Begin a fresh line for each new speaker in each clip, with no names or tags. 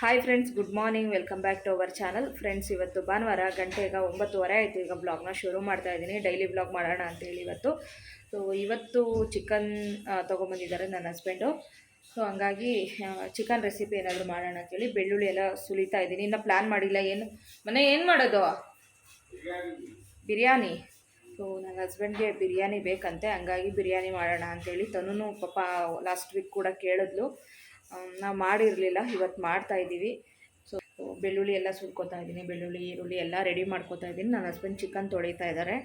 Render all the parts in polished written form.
Hi friends, good morning. Welcome back to our channel. Friends, ಇವತ್ತು ಭಾನುವಾರ, ಗಂಟೆ ಈಗ 9:30 ಆಯಿತು. ಈಗ ಬ್ಲಾಗ್ನ ಶುರು ಮಾಡ್ತಾ ಇದ್ದೀನಿ. ಡೈಲಿ ಬ್ಲಾಗ್ ಮಾಡೋಣ ಅಂತೇಳಿ ಇವತ್ತು ಚಿಕನ್ ತೊಗೊಂಬಂದಿದ್ದಾರೆ ನನ್ನ ಹಸ್ಬೆಂಡು. ಸೊ ಹಂಗಾಗಿ ಚಿಕನ್ ರೆಸಿಪಿ ಏನಾದರೂ ಮಾಡೋಣ ಅಂತೇಳಿ ಬೆಳ್ಳುಳ್ಳಿ ಎಲ್ಲ ಸುಲಿತಾ ಇದ್ದೀನಿ. ಇನ್ನೂ ಪ್ಲ್ಯಾನ್ ಮಾಡಿಲ್ಲ. ಏನು ಮಾಡೋದು? ಬಿರಿಯಾನಿ. ಸೊ ನನ್ನ ಹಸ್ಬೆಂಡ್ಗೆ ಬಿರಿಯಾನಿ ಬೇಕಂತೆ, ಹಂಗಾಗಿ ಬಿರಿಯಾನಿ ಮಾಡೋಣ ಅಂಥೇಳಿ. ತನೂ ಪಾಪ ಲಾಸ್ಟ್ ವೀಕ್ ಕೂಡ ಕೇಳಿದ್ಲು. ನಾವು ಮಾಡಿರಲಿಲ್ಲ, ಇವತ್ತು ಮಾಡ್ತಾಯಿದ್ದೀವಿ. ಸೊ ಬೆಳ್ಳುಳ್ಳಿ ಎಲ್ಲ ಸುಲ್ಕೊತಾ ಇದ್ದೀನಿ. ಬೆಳ್ಳುಳ್ಳಿ, ಈರುಳ್ಳಿ ಎಲ್ಲ ರೆಡಿ ಮಾಡ್ಕೊತಾ ಇದ್ದೀನಿ. ನನ್ನ ಹಸ್ಬೆಂಡ್ ಚಿಕನ್ ತೊಳಿತಾ ಇದ್ದಾರೆ.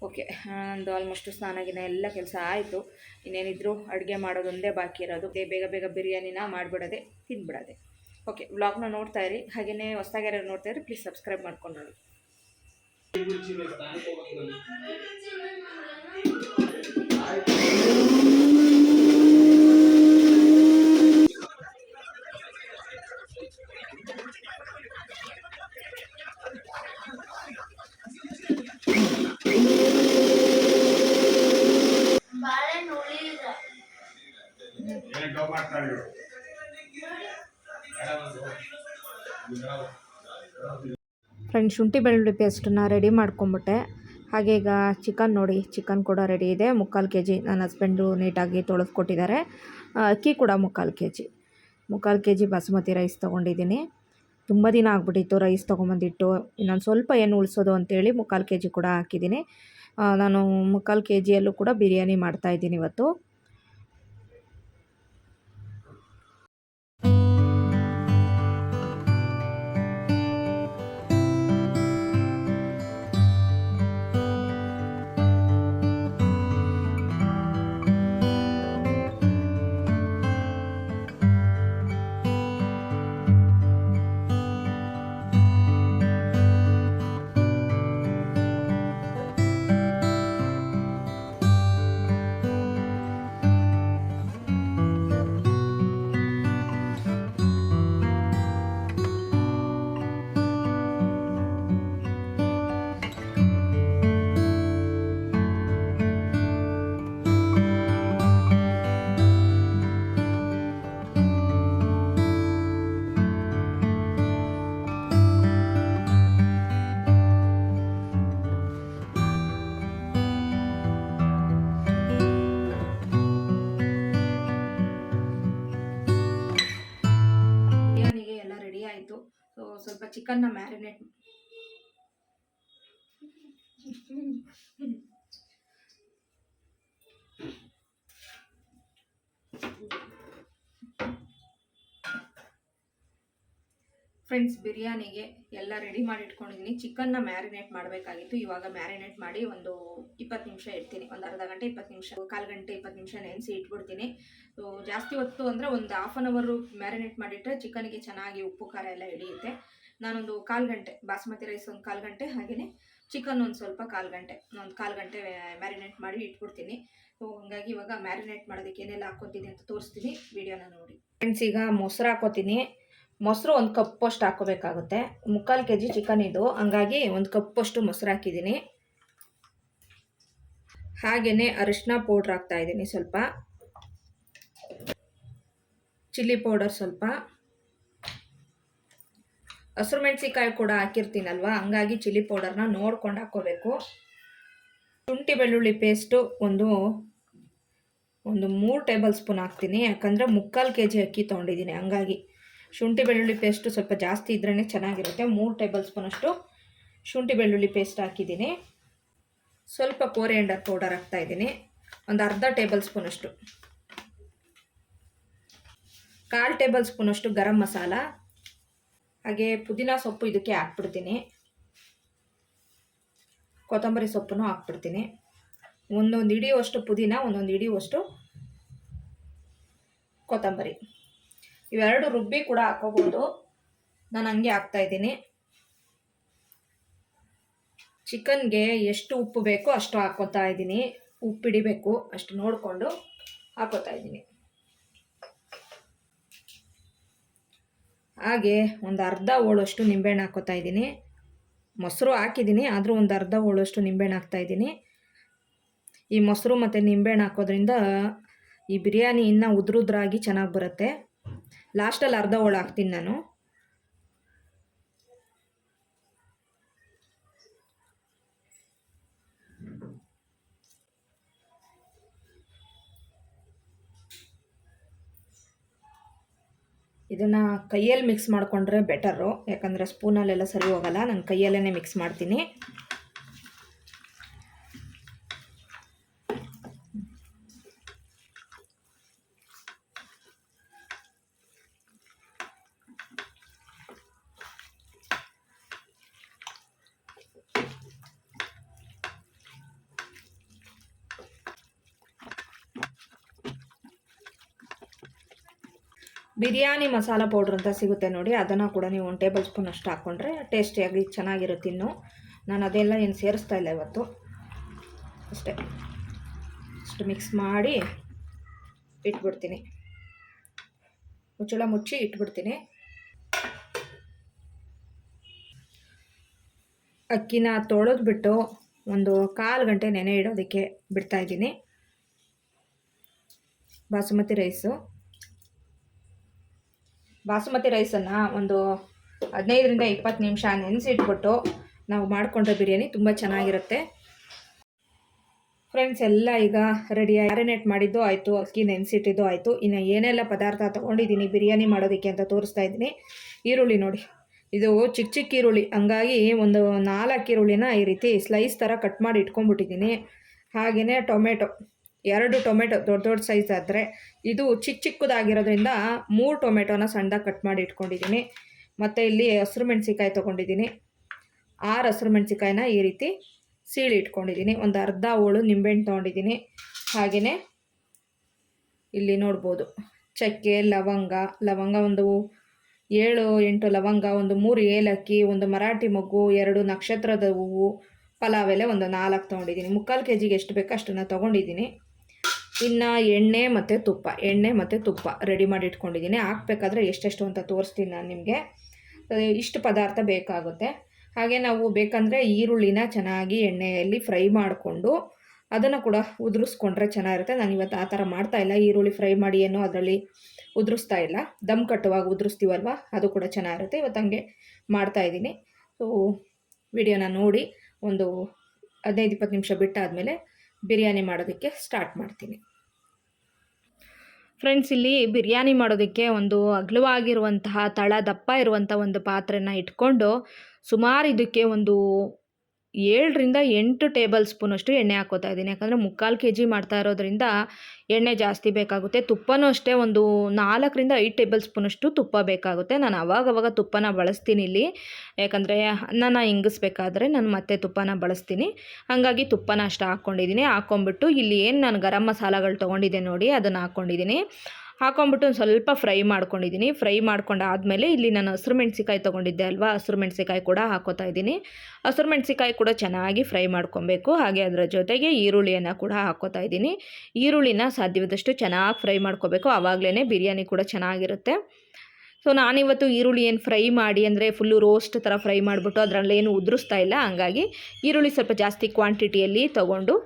ಓಕೆ, ನಂದು ಆಲ್ಮೋಸ್ಟು ಸ್ನಾನಗಿನ ಎಲ್ಲ ಕೆಲಸ ಆಯಿತು. ಇನ್ನೇನಿದ್ರು ಅಡುಗೆ ಮಾಡೋದೊಂದೇ ಬಾಕಿ ಇರೋದು. ಬೇಗ ಬೇಗ ಬಿರಿಯಾನಿನ ಮಾಡಿಬಿಡೋದೆ, ತಿಂದ್ಬಿಡೋದೆ. ಓಕೆ, ವ್ಲಾಗ್ನ ನೋಡ್ತಾ ಇರಿ. ಹಾಗೆಯೇ ಹೊಸ್ದಾಗಿ ಯಾರು ನೋಡ್ತಾ ಇರಿ, ಪ್ಲೀಸ್ ಸಬ್ಸ್ಕ್ರೈಬ್ ಮಾಡ್ಕೊಂಡು ನೋಡಿ. ಫ್ರೆಂಡ್ಸ್, ಶುಂಠಿ ಬೆಳ್ಳುಳ್ಳಿ ಪೇಸ್ಟನ್ನ ರೆಡಿ ಮಾಡ್ಕೊಂಬಿಟ್ಟೆ. ಹಾಗೆ ಈಗ ಚಿಕನ್ ನೋಡಿ, ಚಿಕನ್ ಕೂಡ ರೆಡಿ ಇದೆ. 3/4 kg ನನ್ನ ಹಸ್ಬೆಂಡು ನೀಟಾಗಿ ತೊಳೆದ್ಕೊಟ್ಟಿದ್ದಾರೆ. ಅಕ್ಕಿ ಕೂಡ 3/4 kg ಬಾಸುಮತಿ ರೈಸ್ ತೊಗೊಂಡಿದ್ದೀನಿ. ತುಂಬ ದಿನ ಆಗ್ಬಿಟ್ಟಿತ್ತು ರೈಸ್ ತೊಗೊಂಬಂದಿಟ್ಟು. ಇನ್ನೊಂದು ಸ್ವಲ್ಪ ಏನು ಉಳಿಸೋದು ಅಂತೇಳಿ 3/4 kg ಕೂಡ ಹಾಕಿದ್ದೀನಿ. ನಾನು 3/4 kgಯಲ್ಲೂ ಕೂಡ ಬಿರಿಯಾನಿ ಮಾಡ್ತಾಯಿದ್ದೀನಿ ಇವತ್ತು. ಸೊ ಸ್ವಲ್ಪ ಚಿಕನ್ನ ಮ್ಯಾರಿನೇಟ್ ಫ್ರೆಂಡ್ಸ್, ಬಿರಿಯಾನಿಗೆ ಎಲ್ಲ ರೆಡಿ ಮಾಡಿ ಇಟ್ಕೊಂಡಿದ್ದೀನಿ. ಚಿಕನ್ನ ಮ್ಯಾರಿನೇಟ್ ಮಾಡಬೇಕಾಗಿತ್ತು. ಇವಾಗ ಮ್ಯಾರಿನೇಟ್ ಮಾಡಿ ಒಂದು 20 ನಿಮಿಷ ಇಡ್ತೀನಿ. ಒಂದು ಅರ್ಧ ಗಂಟೆ 20 ನಿಮಿಷ, 1/4 ಗಂಟೆ 20 ನಿಮಿಷ ನೆನೆಸಿ ಇಟ್ಬಿಡ್ತೀನಿ. ಸೊ ಜಾಸ್ತಿ ಹೊತ್ತು ಅಂದರೆ ಒಂದು 1/2 ಅವರ್ ಮ್ಯಾರಿನೇಟ್ ಮಾಡಿಟ್ಟರೆ ಚಿಕನ್ಗೆ ಚೆನ್ನಾಗಿ ಉಪ್ಪು ಖಾರ ಎಲ್ಲ ಹಿಡಿಯುತ್ತೆ. ನಾನೊಂದು 1/4 ಗಂಟೆ ಬಾಸ್ಮತಿ ರೈಸ್, ಒಂದು 1/4 ಗಂಟೆ, ಹಾಗೆಯೇ ಚಿಕನ್ ಒಂದು ಸ್ವಲ್ಪ 1/4 ಗಂಟೆ, ಒಂದು 1/4 ಗಂಟೆ ಮ್ಯಾರಿನೇಟ್ ಮಾಡಿ ಇಟ್ಬಿಡ್ತೀನಿ. ಸೊ ಹಂಗಾಗಿ ಇವಾಗ ಮ್ಯಾರಿನೇಟ್ ಮಾಡೋದಕ್ಕೆ ಏನೆಲ್ಲ ಹಾಕ್ಕೊತೀನಿ ಅಂತ ತೋರಿಸ್ತೀನಿ, ವಿಡಿಯೋನ ನೋಡಿ. ಫ್ರೆಂಡ್ಸ್, ಈಗ ಮೊಸರು ಹಾಕೋತೀನಿ. ಮೊಸರು ಒಂದು ಕಪ್ಪಷ್ಟು ಹಾಕೋಬೇಕಾಗುತ್ತೆ. 3/4 kg ಚಿಕನ್ ಇದು, ಹಂಗಾಗಿ ಒಂದು ಕಪ್ಪಷ್ಟು ಮೊಸರು ಹಾಕಿದ್ದೀನಿ. ಹಾಗೆಯೇ ಅರಿಶಿನ ಪೌಡ್ರ್ ಹಾಕ್ತಾಯಿದ್ದೀನಿ, ಸ್ವಲ್ಪ ಚಿಲ್ಲಿ ಪೌಡರ್, ಸ್ವಲ್ಪ ಹಸಿರು ಮೆಣಸಿಕಾಯಿ ಕೂಡ ಹಾಕಿರ್ತೀನಲ್ವ, ಹಂಗಾಗಿ ಚಿಲ್ಲಿ ಪೌಡರ್ನ ನೋಡ್ಕೊಂಡು ಹಾಕ್ಕೋಬೇಕು. ಶುಂಠಿ ಬೆಳ್ಳುಳ್ಳಿ ಪೇಸ್ಟು ಒಂದು 3 ಟೇಬಲ್ ಸ್ಪೂನ್ ಹಾಕ್ತೀನಿ. ಯಾಕಂದರೆ 3/4 kg ಅಕ್ಕಿ ತೊಗೊಂಡಿದ್ದೀನಿ, ಹಂಗಾಗಿ ಶುಂಠಿ ಬೆಳ್ಳುಳ್ಳಿ ಪೇಸ್ಟು ಸ್ವಲ್ಪ ಜಾಸ್ತಿ ಇದ್ರೇ ಚೆನ್ನಾಗಿರುತ್ತೆ. 3 ಟೇಬಲ್ ಸ್ಪೂನಷ್ಟು ಶುಂಠಿ ಬೆಳ್ಳುಳ್ಳಿ ಪೇಸ್ಟ್ ಹಾಕಿದ್ದೀನಿ. ಸ್ವಲ್ಪ ಕೋರಿಯಾಂಡರ್ ಪೌಡರ್ ಹಾಕ್ತಾಯಿದ್ದೀನಿ, ಒಂದು ಅರ್ಧ ಟೇಬಲ್ ಸ್ಪೂನಷ್ಟು. 1/4 ಟೇಬಲ್ ಸ್ಪೂನಷ್ಟು ಗರಂ ಮಸಾಲ, ಹಾಗೆ ಪುದೀನ ಸೊಪ್ಪು ಇದಕ್ಕೆ ಹಾಕ್ಬಿಡ್ತೀನಿ. ಕೊತ್ತಂಬರಿ ಸೊಪ್ಪನ್ನು ಹಾಕ್ಬಿಡ್ತೀನಿ. ಒಂದೊಂದು ಹಿಡಿಯುವಷ್ಟು ಪುದೀನ, ಒಂದೊಂದು ಹಿಡಿಯುವಷ್ಟು ಕೊತ್ತಂಬರಿ. ಇವೆರಡು ರುಬ್ಬಿ ಕೂಡ ಹಾಕೋಬೋದು. ನಾನು ಹಂಗೆ ಹಾಕ್ತಾಯಿದ್ದೀನಿ. ಚಿಕನ್ಗೆ ಎಷ್ಟು ಉಪ್ಪು ಬೇಕೋ ಅಷ್ಟು ಹಾಕ್ಕೋತಾ ಇದ್ದೀನಿ. ಉಪ್ಪು ಹಿಡಿಬೇಕು ಅಷ್ಟು ನೋಡಿಕೊಂಡು ಹಾಕೋತಾ ಇದ್ದೀನಿ. ಹಾಗೆ ಒಂದು ಅರ್ಧ ಹೋಳಷ್ಟು ನಿಂಬೆಹಣ್ಣು ಹಾಕೋತಾ ಇದ್ದೀನಿ. ಮೊಸರು ಹಾಕಿದ್ದೀನಿ, ಆದರೂ ಒಂದು ಅರ್ಧ ಹೋಳಷ್ಟು ನಿಂಬೆಹಣ್ಣು ಹಾಕ್ತಾಯಿದ್ದೀನಿ. ಈ ಮೊಸರು ಮತ್ತು ನಿಂಬೆಹಣ್ಣು ಹಾಕೋದ್ರಿಂದ ಈ ಬಿರಿಯಾನಿ ಇನ್ನೂ ಉದ್ರುದ್ರಾಗಿ ಚೆನ್ನಾಗಿ ಬರುತ್ತೆ. ಲಾಸ್ಟಲ್ಲಿ ಅರ್ಧ ಹೋಳು ಹಾಕ್ತೀನಿ ನಾನು. ಇದನ್ನು ಕೈಯಲ್ಲಿ ಮಿಕ್ಸ್ ಮಾಡಿಕೊಂಡ್ರೆ ಬೆಟರು, ಯಾಕಂದರೆ ಸ್ಪೂನಲ್ಲೆಲ್ಲ ಸರಿ ಹೋಗಲ್ಲ. ನಾನು ಕೈಯಲ್ಲೇ ಮಿಕ್ಸ್ ಮಾಡ್ತೀನಿ. ಬಿರಿಯಾನಿ ಮಸಾಲ ಪೌಡ್ರ್ ಅಂತ ಸಿಗುತ್ತೆ ನೋಡಿ, ಅದನ್ನು ಕೂಡ ನೀವು 1 ಟೇಬಲ್ ಸ್ಪೂನ್ ಅಷ್ಟು ಹಾಕ್ಕೊಂಡ್ರೆ ಟೇಸ್ಟಿಯಾಗಿ ಚೆನ್ನಾಗಿರುತ್ತೆ. ಇನ್ನು ನಾನು ಅದೆಲ್ಲ ಏನು ಸೇರಿಸ್ತಾ ಇಲ್ಲ ಇವತ್ತು, ಅಷ್ಟೇ. ಅಷ್ಟು ಮಿಕ್ಸ್ ಮಾಡಿ ಇಟ್ಬಿಡ್ತೀನಿ, ಮುಚ್ಚಳ ಮುಚ್ಚಿ ಇಟ್ಬಿಡ್ತೀನಿ. ಅಕ್ಕಿನ ತೊಳೆದ್ಬಿಟ್ಟು ಒಂದು 1/4 ಗಂಟೆ ನೆನೆ ಇಡೋದಕ್ಕೆ ಬಿಡ್ತಾಯಿದ್ದೀನಿ. ಬಾಸುಮತಿ ರೈಸನ್ನು ಒಂದು 15ರಿಂದ 20 ನಿಮಿಷ ನೆನೆಸಿಟ್ಬಿಟ್ಟು ನಾವು ಮಾಡಿಕೊಂಡ್ರೆ ಬಿರಿಯಾನಿ ತುಂಬ ಚೆನ್ನಾಗಿರುತ್ತೆ. ಫ್ರೆಂಡ್ಸ್, ಎಲ್ಲ ಈಗ ರೆಡಿ ಮ್ಯಾರಿನೇಟ್ ಮಾಡಿದ್ದು ಆಯಿತು, ಅಕ್ಕಿ ನೆನೆಸಿಟ್ಟಿದ್ದು ಆಯಿತು. ಇನ್ನು ಏನೆಲ್ಲ ಪದಾರ್ಥ ತೊಗೊಂಡಿದ್ದೀನಿ ಬಿರಿಯಾನಿ ಮಾಡೋದಕ್ಕೆ ಅಂತ ತೋರಿಸ್ತಾ ಇದ್ದೀನಿ. ಈರುಳ್ಳಿ ನೋಡಿ, ಇದು ಚಿಕ್ಕ ಚಿಕ್ಕ ಈರುಳ್ಳಿ, ಹಂಗಾಗಿ ಒಂದು 4 ಈರುಳ್ಳಿನ ಈ ರೀತಿ ಸ್ಲೈಸ್ ಥರ ಕಟ್ ಮಾಡಿ ಇಟ್ಕೊಂಡ್ಬಿಟ್ಟಿದ್ದೀನಿ. ಹಾಗೆಯೇ ಟೊಮೆಟೊ, 2 ಟೊಮೆಟೊ ದೊಡ್ಡ ಸೈಜ್ ಆದರೆ, ಇದು ಚಿಕ್ಕದಾಗಿರೋದ್ರಿಂದ 3 ಟೊಮೆಟೊನ ಸಣ್ಣದಾಗಿ ಕಟ್ ಮಾಡಿ ಇಟ್ಕೊಂಡಿದ್ದೀನಿ. ಮತ್ತು ಇಲ್ಲಿ ಹಸಿರು ಮೆಣಸಿಕಾಯಿ ತೊಗೊಂಡಿದ್ದೀನಿ, 6 ಹಸಿರು ಮೆಣಸಿಕಾಯಿನ ಈ ರೀತಿ ಸೀಳಿ ಇಟ್ಕೊಂಡಿದ್ದೀನಿ. ಒಂದು ಅರ್ಧ ಹೋಳು ನಿಂಬೆಹಣ್ಣು ತೊಗೊಂಡಿದ್ದೀನಿ. ಹಾಗೆಯೇ ಇಲ್ಲಿ ನೋಡ್ಬೋದು ಚಕ್ಕೆ, ಲವಂಗ ಒಂದು 7-8 ಲವಂಗ, ಒಂದು 3 ಏಲಕ್ಕಿ, ಒಂದು ಮರಾಠಿ ಮೊಗ್ಗು, 2 ನಕ್ಷತ್ರದ ಹೂವು, ಪಲಾವ್ ಎಲೆ ಒಂದು 4 ತೊಗೊಂಡಿದ್ದೀನಿ. 3/4 kg ಎಷ್ಟು ಬೇಕೋ ಅಷ್ಟನ್ನು ತೊಗೊಂಡಿದ್ದೀನಿ. ಇನ್ನು ಎಣ್ಣೆ ಮತ್ತು ತುಪ್ಪ ರೆಡಿ ಮಾಡಿ ಇಟ್ಕೊಂಡಿದ್ದೀನಿ. ಹಾಕಬೇಕಾದ್ರೆ ಎಷ್ಟೆಷ್ಟು ಅಂತ ತೋರಿಸ್ತೀನಿ ನಾನು ನಿಮಗೆ. ಇಷ್ಟು ಪದಾರ್ಥ ಬೇಕಾಗುತ್ತೆ. ಹಾಗೆ ನಾವು ಬೇಕಂದರೆ ಈರುಳ್ಳಿನ ಚೆನ್ನಾಗಿ ಎಣ್ಣೆಯಲ್ಲಿ ಫ್ರೈ ಮಾಡಿಕೊಂಡು ಅದನ್ನು ಕೂಡ ಉದುರಿಸ್ಕೊಂಡ್ರೆ ಚೆನ್ನಾಗಿರುತ್ತೆ. ನಾನು ಇವತ್ತು ಆ ಥರ ಮಾಡ್ತಾಯಿಲ್ಲ. ಈರುಳ್ಳಿ ಫ್ರೈ ಮಾಡಿ ಏನೋ ಅದರಲ್ಲಿ ಉದುರಿಸ್ತಾ ಇಲ್ಲ, ದಮ್ ಕಟ್ಟುವಾಗ ಉದುರಿಸ್ತೀವಲ್ವ, ಅದು ಕೂಡ ಚೆನ್ನಾಗಿರುತ್ತೆ. ಇವತ್ತು ಹಂಗೆ ಮಾಡ್ತಾಯಿದ್ದೀನಿ. ಸೊ ವಿಡಿಯೋನ ನೋಡಿ ಒಂದು 15-20 ನಿಮಿಷ ಬಿಟ್ಟಾದಮೇಲೆ ಬಿರಿಯಾನಿ ಮಾಡೋದಕ್ಕೆ ಸ್ಟಾರ್ಟ್ ಮಾಡ್ತೀನಿ. ಫ್ರೆಂಡ್ಸ್, ಇಲ್ಲಿ ಬಿರಿಯಾನಿ ಮಾಡೋದಕ್ಕೆ ಒಂದು ಅಗಲವಾಗಿರುವಂತಹ ತಳ ದಪ್ಪ ಇರುವಂಥ ಒಂದು ಪಾತ್ರೆನ ಇಟ್ಕೊಂಡು ಸುಮಾರು ಇದಕ್ಕೆ ಒಂದು 7ರಿಂದ 8 ಟೇಬಲ್ ಸ್ಪೂನಷ್ಟು ಎಣ್ಣೆ ಹಾಕ್ಕೋತಾ ಇದ್ದೀನಿ. ಯಾಕಂದರೆ 3/4 kg ಮಾಡ್ತಾ ಇರೋದ್ರಿಂದ ಎಣ್ಣೆ ಜಾಸ್ತಿ ಬೇಕಾಗುತ್ತೆ. ತುಪ್ಪನೂ ಅಷ್ಟೇ ಒಂದು 4ರಿಂದ 5 ಟೇಬಲ್ ಸ್ಪೂನಷ್ಟು ತುಪ್ಪ ಬೇಕಾಗುತ್ತೆ. ನಾನು ಅವಾಗವಾಗ ತುಪ್ಪನ ಬಳಸ್ತೀನಿ ಇಲ್ಲಿ, ಯಾಕಂದರೆ ಅನ್ನನ ಇಂಗಿಸ್ಬೇಕಾದ್ರೆ ನಾನು ಮತ್ತೆ ತುಪ್ಪನ ಬಳಸ್ತೀನಿ. ಹಾಗಾಗಿ ತುಪ್ಪನ ಅಷ್ಟು ಹಾಕ್ಕೊಂಬಿಟ್ಟು ಇಲ್ಲಿ ಏನು ನಾನು ಗರಂ ಮಸಾಲಗಳು ತೊಗೊಂಡಿದ್ದೆ ನೋಡಿ, ಅದನ್ನು ಹಾಕ್ಕೊಂಡಿದ್ದೀನಿ. ಹಾಕೊಂಬಿಟ್ಟು ಒಂದು ಸ್ವಲ್ಪ ಫ್ರೈ ಮಾಡ್ಕೊಂಡಿದ್ದೀನಿ. ಫ್ರೈ ಮಾಡ್ಕೊಂಡಾದಮೇಲೆ ಇಲ್ಲಿ ನಾನು ಹಸಿರು ಮೆಣಸಿಕಾಯಿ ತೊಗೊಂಡಿದ್ದೆ ಅಲ್ವಾ, ಹಸಿರು ಮೆಣಸಿಕಾಯಿ ಕೂಡ ಹಾಕೋತಾ ಇದ್ದೀನಿ. ಹಸಿರು ಮೆಣಸಿಕಾಯಿ ಕೂಡ ಚೆನ್ನಾಗಿ ಫ್ರೈ ಮಾಡ್ಕೊಬೇಕು. ಹಾಗೆ ಅದರ ಜೊತೆಗೆ ಈರುಳ್ಳಿಯನ್ನು ಕೂಡ ಹಾಕೋತಾ ಇದ್ದೀನಿ. ಈರುಳ್ಳಿನ ಸಾಧ್ಯವಾದಷ್ಟು ಚೆನ್ನಾಗಿ ಫ್ರೈ ಮಾಡ್ಕೋಬೇಕು, ಆವಾಗಲೇ ಬಿರಿಯಾನಿ ಕೂಡ ಚೆನ್ನಾಗಿರುತ್ತೆ. ಸೊ ನಾನಿವತ್ತು ಈರುಳ್ಳಿ ಏನು ಫ್ರೈ ಮಾಡಿ ಅಂದರೆ ಫುಲ್ಲು ರೋಸ್ಟ್ ಥರ ಫ್ರೈ ಮಾಡಿಬಿಟ್ಟು ಅದರಲ್ಲೇನು ಉದುರಿಸ್ತಾ ಇಲ್ಲ. ಹಂಗಾಗಿ ಈರುಳ್ಳಿ ಸ್ವಲ್ಪ ಜಾಸ್ತಿ ಕ್ವಾಂಟಿಟಿಯಲ್ಲಿ ತೊಗೊಂಡು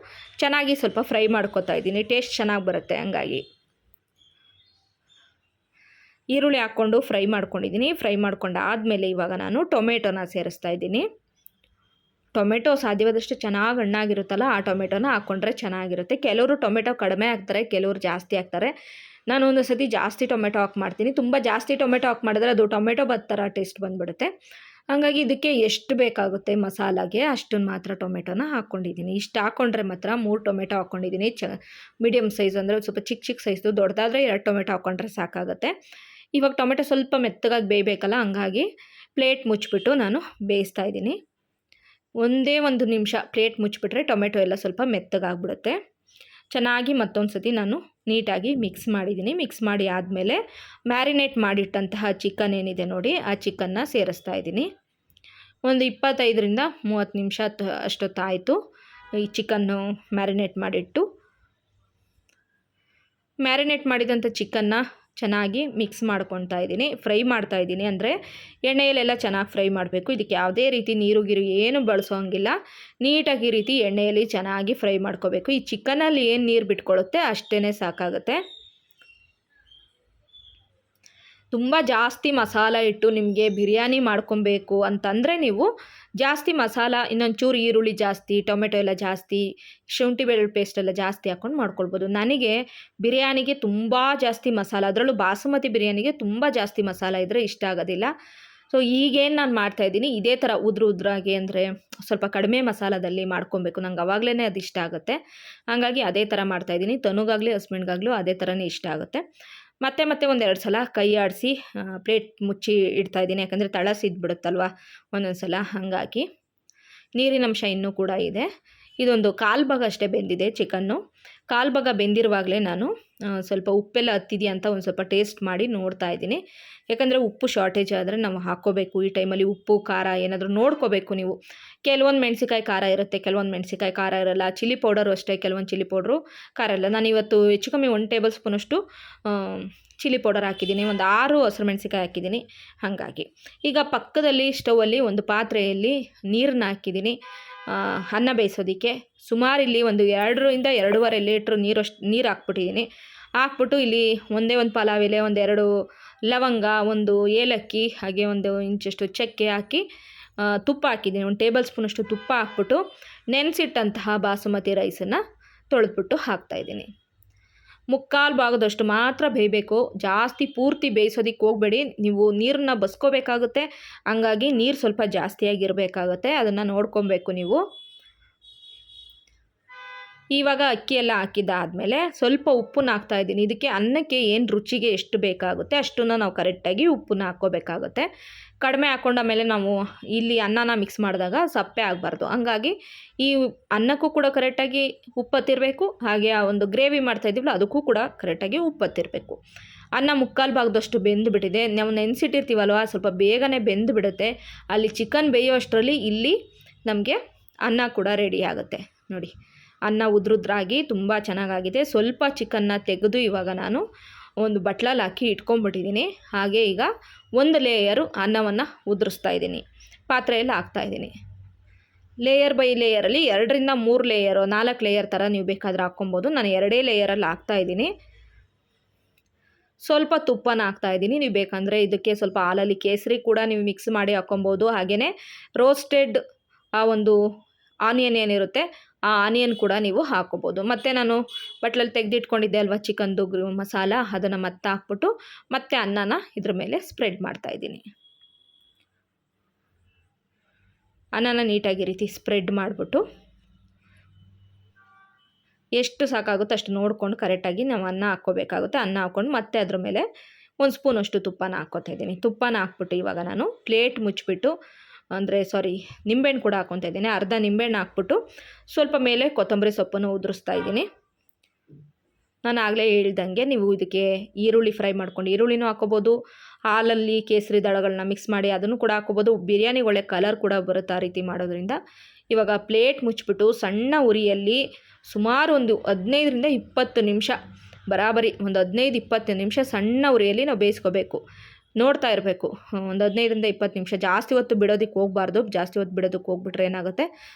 ಚೆನ್ನಾಗಿ ಸ್ವಲ್ಪ ಫ್ರೈ ಮಾಡ್ಕೋತಾ ಇದ್ದೀನಿ, ಟೇಸ್ಟ್ ಚೆನ್ನಾಗಿ ಬರುತ್ತೆ. ಹಂಗಾಗಿ ಈರುಳ್ಳಿ ಹಾಕ್ಕೊಂಡು ಫ್ರೈ ಮಾಡ್ಕೊಂಡಿದ್ದೀನಿ. ಫ್ರೈ ಮಾಡ್ಕೊಂಡಾದಮೇಲೆ ಇವಾಗ ನಾನು ಟೊಮೆಟೊನ ಸೇರಿಸ್ತಾ ಇದ್ದೀನಿ. ಟೊಮೆಟೊ ಸಾಧ್ಯವಾದಷ್ಟು ಚೆನ್ನಾಗಿ ಹಣ್ಣಾಗಿರುತ್ತಲ್ಲ, ಆ ಟೊಮೆಟೊನ ಹಾಕ್ಕೊಂಡ್ರೆ ಚೆನ್ನಾಗಿರುತ್ತೆ. ಕೆಲವರು ಟೊಮೆಟೊ ಕಡಿಮೆ ಹಾಕ್ತಾರೆ, ಕೆಲವರು ಜಾಸ್ತಿ ಹಾಕ್ತಾರೆ. ನಾನು ಒಂದು ಸತಿ ಜಾಸ್ತಿ ಟೊಮೆಟೊ ಹಾಕಿ ಮಾಡ್ತೀನಿ. ತುಂಬ ಜಾಸ್ತಿ ಟೊಮೆಟೊ ಹಾಕಿ ಮಾಡಿದ್ರೆ ಅದು ಟೊಮೆಟೊ ಬಾತ್ ಥರ ಟೇಸ್ಟ್ ಬಂದುಬಿಡುತ್ತೆ. ಹಾಗಾಗಿ ಇದಕ್ಕೆ ಎಷ್ಟು ಬೇಕಾಗುತ್ತೆ ಮಸಾಲಾಗೆ ಅಷ್ಟನ್ನು ಮಾತ್ರ ಟೊಮೆಟೊನ ಹಾಕ್ಕೊಂಡಿದ್ದೀನಿ. ಇಷ್ಟು ಹಾಕ್ಕೊಂಡ್ರೆ ಮಾತ್ರ 3 ಟೊಮೆಟೊ ಹಾಕ್ಕೊಂಡಿದ್ದೀನಿ. ಮೀಡಿಯಮ್ ಸೈಜ್ ಅಂದರೆ ಸ್ವಲ್ಪ ಚಿಕ್ಕ ಸೈಜ್ದು, ದೊಡ್ಡದಾದರೆ 2 ಟೊಮೆಟೊ ಹಾಕ್ಕೊಂಡ್ರೆ ಸಾಕಾಗುತ್ತೆ. ಇವಾಗ ಟೊಮೆಟೊ ಸ್ವಲ್ಪ ಮೆತ್ತಗಾಗಿ ಬೇಯಬೇಕಲ್ಲ, ಹಂಗಾಗಿ ಪ್ಲೇಟ್ ಮುಚ್ಚಿಬಿಟ್ಟು ನಾನು ಬೇಯಿಸ್ತಾ ಇದ್ದೀನಿ. ಒಂದೇ 1 ನಿಮಿಷ ಪ್ಲೇಟ್ ಮುಚ್ಚಿಬಿಟ್ರೆ ಟೊಮೆಟೊ ಎಲ್ಲ ಸ್ವಲ್ಪ ಮೆತ್ತಗಾಗ್ಬಿಡುತ್ತೆ. ಚೆನ್ನಾಗಿ ಮತ್ತೊಂದು ಸತಿ ನಾನು ನೀಟಾಗಿ ಮಿಕ್ಸ್ ಮಾಡಿದ್ದೀನಿ. ಮಿಕ್ಸ್ ಮಾಡಿ ಆದಮೇಲೆ ಮ್ಯಾರಿನೇಟ್ ಮಾಡಿಟ್ಟಂತಹ ಚಿಕನ್ ಏನಿದೆ ನೋಡಿ, ಆ ಚಿಕನ್ನ ಸೇರಿಸ್ತಾ ಇದ್ದೀನಿ. ಒಂದು 25ರಿಂದ 30 ನಿಮಿಷ ಅಷ್ಟೊತ್ತಾಯಿತು ಈ ಚಿಕನ್ನು ಮ್ಯಾರಿನೇಟ್ ಮಾಡಿದಂಥ ಚಿಕನ್ನ ಚೆನ್ನಾಗಿ ಮಿಕ್ಸ್ ಮಾಡ್ಕೊತಾ ಇದ್ದೀನಿ. ಫ್ರೈ ಮಾಡ್ತಾ ಇದ್ದೀನಿ, ಅಂದರೆ ಎಣ್ಣೆಯಲ್ಲೆಲ್ಲ ಚೆನ್ನಾಗಿ ಫ್ರೈ ಮಾಡಬೇಕು. ಇದಕ್ಕೆ ಯಾವುದೇ ರೀತಿ ನೀರು ಏನು ಬಳಸೋಂಗಿಲ್ಲ. ನೀಟಾಗಿ ಈ ರೀತಿ ಎಣ್ಣೆಯಲ್ಲಿ ಚೆನ್ನಾಗಿ ಫ್ರೈ ಮಾಡ್ಕೋಬೇಕು. ಈ ಚಿಕನಲ್ಲಿ ಏನು ನೀರು ಬಿಟ್ಕೊಳ್ಳುತ್ತೆ ಅಷ್ಟೇ ಸಾಕಾಗುತ್ತೆ. ತುಂಬ ಜಾಸ್ತಿ ಮಸಾಲ ಇಟ್ಟು ನಿಮಗೆ ಬಿರಿಯಾನಿ ಮಾಡ್ಕೊಬೇಕು ಅಂತಂದರೆ ನೀವು ಜಾಸ್ತಿ ಮಸಾಲ, ಇನ್ನೊಂದು ಚೂರು ಈರುಳ್ಳಿ ಜಾಸ್ತಿ, ಟೊಮೆಟೊ ಎಲ್ಲ ಜಾಸ್ತಿ, ಶುಂಠಿ ಬೆಳ್ಳುಳ್ಳಿ ಪೇಸ್ಟ್ ಎಲ್ಲ ಜಾಸ್ತಿ ಹಾಕ್ಕೊಂಡು ಮಾಡ್ಕೊಳ್ಬೋದು. ನನಗೆ ಬಿರಿಯಾನಿಗೆ ತುಂಬ ಜಾಸ್ತಿ ಮಸಾಲ, ಅದರಲ್ಲೂ ಬಾಸುಮತಿ ಬಿರಿಯಾನಿಗೆ ತುಂಬ ಜಾಸ್ತಿ ಮಸಾಲ ಇದ್ದರೆ ಇಷ್ಟ ಆಗೋದಿಲ್ಲ. ಸೊ ಈಗೇನು ನಾನು ಮಾಡ್ತಾಯಿದ್ದೀನಿ, ಇದೇ ಥರ ಉದ್ರಾಗಿ ಅಂದರೆ ಸ್ವಲ್ಪ ಕಡಿಮೆ ಮಸಾಲದಲ್ಲಿ ಮಾಡ್ಕೊಬೇಕು. ನಂಗೆ ಅವಾಗಲೇ ಅದು ಇಷ್ಟ ಆಗುತ್ತೆ. ಹಾಗಾಗಿ ಅದೇ ಥರ ಮಾಡ್ತಾಯಿದ್ದೀನಿ. ತನುಗಾಗಲಿ ಹಸ್ಬೆಂಡ್ಗಾಗಲೂ ಅದೇ ಥರನೇ ಇಷ್ಟ ಆಗುತ್ತೆ. ಮತ್ತೆ ಒಂದೆರಡು ಸಲ ಕೈ ಆಡಿಸಿ ಪ್ಲೇಟ್ ಮುಚ್ಚಿ ಇಡ್ತಾಯಿದ್ದೀನಿ. ಯಾಕಂದರೆ ತಳ ಸಿದ್ಬಿಡುತ್ತಲ್ವ ಒಂದೊಂದು ಸಲ, ಹಾಗಾಗಿ ನೀರಿನಂಶ ಇನ್ನೂ ಕೂಡ ಇದೆ. ಇದೊಂದು ಕಾಲು ಭಾಗ ಅಷ್ಟೇ ಬೆಂದಿದೆ ಚಿಕನ್ನು. ಕಾಲು ಭಾಗ ಬೆಂದಿರುವಾಗಲೇ ನಾನು ಸ್ವಲ್ಪ ಉಪ್ಪೆಲ್ಲ ಹತ್ತಿದೆಯಾ ಅಂತ ಒಂದು ಸ್ವಲ್ಪ ಟೇಸ್ಟ್ ಮಾಡಿ ನೋಡ್ತಾ ಇದ್ದೀನಿ. ಯಾಕಂದರೆ ಉಪ್ಪು ಶಾರ್ಟೇಜ್ ಆದರೆ ನಾವು ಹಾಕ್ಕೋಬೇಕು. ಈ ಟೈಮಲ್ಲಿ ಉಪ್ಪು ಖಾರ ಏನಾದರೂ ನೋಡ್ಕೋಬೇಕು ನೀವು. ಕೆಲವೊಂದು ಮೆಣಸಿಕಾಯಿ ಖಾರ ಇರುತ್ತೆ, ಕೆಲವೊಂದು ಮೆಣಸಿಕಾಯಿ ಖಾರ ಇರೋಲ್ಲ. ಚಿಲ್ಲಿ ಪೌಡರು ಅಷ್ಟೇ, ಕೆಲವೊಂದು ಚಿಲ್ಲಿ ಪೌಡ್ರು ಖಾರ ಇರಲ್ಲ. ನಾನು ಇವತ್ತು ಹೆಚ್ಚು ಕಮ್ಮಿ 1 ಟೇಬಲ್ ಸ್ಪೂನಷ್ಟು ಚಿಲ್ಲಿ ಪೌಡರ್ ಹಾಕಿದ್ದೀನಿ, ಒಂದು 6 ಹಸಿರು ಮೆಣಸಿಕಾಯಿ ಹಾಕಿದ್ದೀನಿ. ಹಾಗಾಗಿ ಈಗ ಪಕ್ಕದಲ್ಲಿ ಸ್ಟೌವಲ್ಲಿ ಒಂದು ಪಾತ್ರೆಯಲ್ಲಿ ನೀರನ್ನ ಹಾಕಿದ್ದೀನಿ ಅನ್ನ ಬೇಯಿಸೋದಕ್ಕೆ. ಸುಮಾರು ಇಲ್ಲಿ ಒಂದು 2ರಿಂದ 2.5 ಲೀಟ್ರ್ ನೀರು ಹಾಕ್ಬಿಟ್ಟಿದ್ದೀನಿ. ಹಾಕ್ಬಿಟ್ಟು ಇಲ್ಲಿ ಒಂದೇ ಒಂದು ಪಲಾವ್ ಎಲೆ, 1-2 ಲವಂಗ, 1 ಏಲಕ್ಕಿ, ಹಾಗೆ 1 ಇಂಚಷ್ಟು ಚಕ್ಕೆ ಹಾಕಿ ತುಪ್ಪ ಹಾಕಿದ್ದೀನಿ. 1 ಟೇಬಲ್ ಸ್ಪೂನಷ್ಟು ತುಪ್ಪ ಹಾಕ್ಬಿಟ್ಟು ನೆನೆಸಿಟ್ಟಂತಹ ಬಾಸುಮತಿ ರೈಸನ್ನು ತೊಳೆದ್ಬಿಟ್ಟು ಹಾಕ್ತಾಯಿದ್ದೀನಿ. 3/4 ಭಾಗದಷ್ಟು ಮಾತ್ರ ಬೇಯಬೇಕು. ಜಾಸ್ತಿ ಪೂರ್ತಿ ಬೇಯಿಸೋದಕ್ಕೆ ಹೋಗಬೇಡಿ, ನೀವು ನೀರನ್ನ ಬಸ್ಕೋಬೇಕಾಗುತ್ತೆ. ಹಂಗಾಗಿ ನೀರು ಸ್ವಲ್ಪ ಜಾಸ್ತಿಯಾಗಿರಬೇಕಾಗುತ್ತೆ, ಅದನ್ನು ನೋಡ್ಕೊಬೇಕು ನೀವು. ಇವಾಗ ಅಕ್ಕಿ ಎಲ್ಲ ಹಾಕಿದ್ದಾದಮೇಲೆ ಸ್ವಲ್ಪ ಉಪ್ಪನ್ನ ಹಾಕ್ತಾಯಿದ್ದೀನಿ. ಇದಕ್ಕೆ ಅನ್ನಕ್ಕೆ ಏನು ರುಚಿಗೆ ಎಷ್ಟು ಬೇಕಾಗುತ್ತೆ ಅಷ್ಟನ್ನು ನಾವು ಕರೆಕ್ಟಾಗಿ ಉಪ್ಪನ್ನ ಹಾಕ್ಕೋಬೇಕಾಗುತ್ತೆ. ಕಡಿಮೆ ಹಾಕ್ಕೊಂಡಾಮೇಲೆ ನಾವು ಇಲ್ಲಿ ಅನ್ನನ ಮಿಕ್ಸ್ ಮಾಡಿದಾಗ ಸಪ್ಪೆ ಆಗಬಾರ್ದು. ಹಂಗಾಗಿ ಈ ಅನ್ನಕ್ಕೂ ಕೂಡ ಕರೆಕ್ಟಾಗಿ ಉಪ್ಪು ಹತ್ತಿರಬೇಕು, ಹಾಗೆ ಆ ಒಂದು ಗ್ರೇವಿ ಮಾಡ್ತಾಯಿದ್ದೀವಲ್ಲ ಅದಕ್ಕೂ ಕೂಡ ಕರೆಕ್ಟಾಗಿ ಉಪ್ಪು ಹತ್ತಿರಬೇಕು. ಅನ್ನ 3/4 ಭಾಗದಷ್ಟು ಬೆಂದುಬಿಟ್ಟಿದೆ. ನಾವು ನೆನೆಸಿಟ್ಟಿರ್ತೀವಲ್ವ, ಸ್ವಲ್ಪ ಬೇಗನೆ ಬೆಂದು ಬಿಡುತ್ತೆ. ಅಲ್ಲಿ ಚಿಕನ್ ಬೇಯೋ ಅಷ್ಟರಲ್ಲಿ ಇಲ್ಲಿ ನಮಗೆ ಅನ್ನ ಕೂಡ ರೆಡಿ ಆಗುತ್ತೆ. ನೋಡಿ, ಅನ್ನ ಉದ್ರಾಗಿ ತುಂಬ ಚೆನ್ನಾಗಾಗಿದೆ. ಸ್ವಲ್ಪ ಚಿಕನ್ನ ತೆಗೆದು ಇವಾಗ ನಾನು ಒಂದು ಬಟ್ಲಲ್ಲಿ ಹಾಕಿ ಇಟ್ಕೊಂಡ್ಬಿಟ್ಟಿದ್ದೀನಿ. ಹಾಗೆ ಈಗ ಒಂದು ಲೇಯರು ಅನ್ನವನ್ನು ಉದುರಿಸ್ತಾ ಇದ್ದೀನಿ, ಪಾತ್ರೆಯಲ್ಲಿ ಹಾಕ್ತಾಯಿದ್ದೀನಿ. ಲೇಯರ್ ಬೈ ಲೇಯರಲ್ಲಿ 2ರಿಂದ 3 ಲೇಯರು, 4 ಲೇಯರ್ ಥರ ನೀವು ಬೇಕಾದರೆ ಹಾಕ್ಕೊಬೋದು. ನಾನು 2 ಲೇಯರಲ್ಲಿ ಹಾಕ್ತಾಯಿದ್ದೀನಿ. ಸ್ವಲ್ಪ ತುಪ್ಪನ ಹಾಕ್ತಾಯಿದ್ದೀನಿ. ನೀವು ಬೇಕಂದರೆ ಇದಕ್ಕೆ ಸ್ವಲ್ಪ ಹಾಲಲ್ಲಿ ಕೇಸರಿ ಕೂಡ ನೀವು ಮಿಕ್ಸ್ ಮಾಡಿ ಹಾಕ್ಕೊಬೋದು. ಹಾಗೆಯೇ ರೋಸ್ಟೆಡ್ ಆ ಒಂದು ಆನಿಯನ್ ಏನಿರುತ್ತೆ ಆ ಆನಿಯನ್ ಕೂಡ ನೀವು ಹಾಕ್ಕೋಬೋದು. ಮತ್ತು ನಾನು ಬಟ್ಲಲ್ಲಿ ತೆಗೆದಿಟ್ಕೊಂಡಿದ್ದೆ ಅಲ್ವಾ ಚಿಕನ್ದು ಮಸಾಲ, ಅದನ್ನು ಮತ್ತೆ ಹಾಕ್ಬಿಟ್ಟು ಮತ್ತೆ ಅನ್ನನ ಇದ್ರ ಮೇಲೆ ಸ್ಪ್ರೆಡ್ ಮಾಡ್ತಾಯಿದ್ದೀನಿ. ಅನ್ನನ ನೀಟಾಗಿ ರೀತಿ ಸ್ಪ್ರೆಡ್ ಮಾಡಿಬಿಟ್ಟು ಎಷ್ಟು ಸಾಕಾಗುತ್ತೋ ಅಷ್ಟು ನೋಡಿಕೊಂಡು ಕರೆಕ್ಟಾಗಿ ನಾವು ಅನ್ನ ಹಾಕ್ಕೋಬೇಕಾಗುತ್ತೆ. ಅನ್ನ ಹಾಕ್ಕೊಂಡು ಮತ್ತೆ ಅದ್ರ ಮೇಲೆ 1 ಸ್ಪೂನಷ್ಟು ತುಪ್ಪನ ಹಾಕ್ಕೊತಾಯಿದ್ದೀನಿ. ತುಪ್ಪನ ಹಾಕ್ಬಿಟ್ಟು ಇವಾಗ ನಾನು ಪ್ಲೇಟ್ ಮುಚ್ಚಿಬಿಟ್ಟು, ನಿಂಬೆಹಣ್ಣು ಕೂಡ ಹಾಕ್ಕೊತಾ ಇದ್ದೀನಿ. ಅರ್ಧ ನಿಂಬೆಹಣ್ಣು ಹಾಕ್ಬಿಟ್ಟು ಸ್ವಲ್ಪ ಮೇಲೆ ಕೊತ್ತಂಬರಿ ಸೊಪ್ಪನ್ನು ಉದುರಿಸ್ತಾ ಇದ್ದೀನಿ. ನಾನು ಆಗಲೇ ಹೇಳ್ದಂಗೆ ನೀವು ಇದಕ್ಕೆ ಈರುಳ್ಳಿ ಫ್ರೈ ಮಾಡ್ಕೊಂಡು ಈರುಳ್ಳಿನೂ ಹಾಕ್ಕೋಬೋದು. ಹಾಲಲ್ಲಿ ಕೇಸರಿ ದಳಗಳನ್ನ ಮಿಕ್ಸ್ ಮಾಡಿ ಅದನ್ನು ಕೂಡ ಹಾಕ್ಕೋಬೋದು. ಬಿರಿಯಾನಿ ಒಳ್ಳೆ ಕಲರ್ ಕೂಡ ಬರುತ್ತೆ ಆ ರೀತಿ ಮಾಡೋದ್ರಿಂದ. ಇವಾಗ ಪ್ಲೇಟ್ ಮುಚ್ಚಿಬಿಟ್ಟು ಸಣ್ಣ ಉರಿಯಲ್ಲಿ ಸುಮಾರು ಒಂದು 15ರಿಂದ 20 ನಿಮಿಷ, ಬರಾಬರಿ ಒಂದು 15-20 ನಿಮಿಷ ಸಣ್ಣ ಉರಿಯಲ್ಲಿ ನಾವು ಬೇಯಿಸ್ಕೋಬೇಕು. ನೋಡ್ತಾ ಇರಬೇಕು. ಒಂದು 15ರಿಂದ 20 ನಿಮಿಷ. ಜಾಸ್ತಿ ಹೊತ್ತು ಬಿಡೋದಕ್ಕೆ ಹೋಗಬಾರ್ದು. ಜಾಸ್ತಿ ಹೊತ್ತು ಬಿಡೋದಕ್ಕೆ ಹೋಗ್ಬಿಟ್ರೆ ಏನಾಗುತ್ತೆ,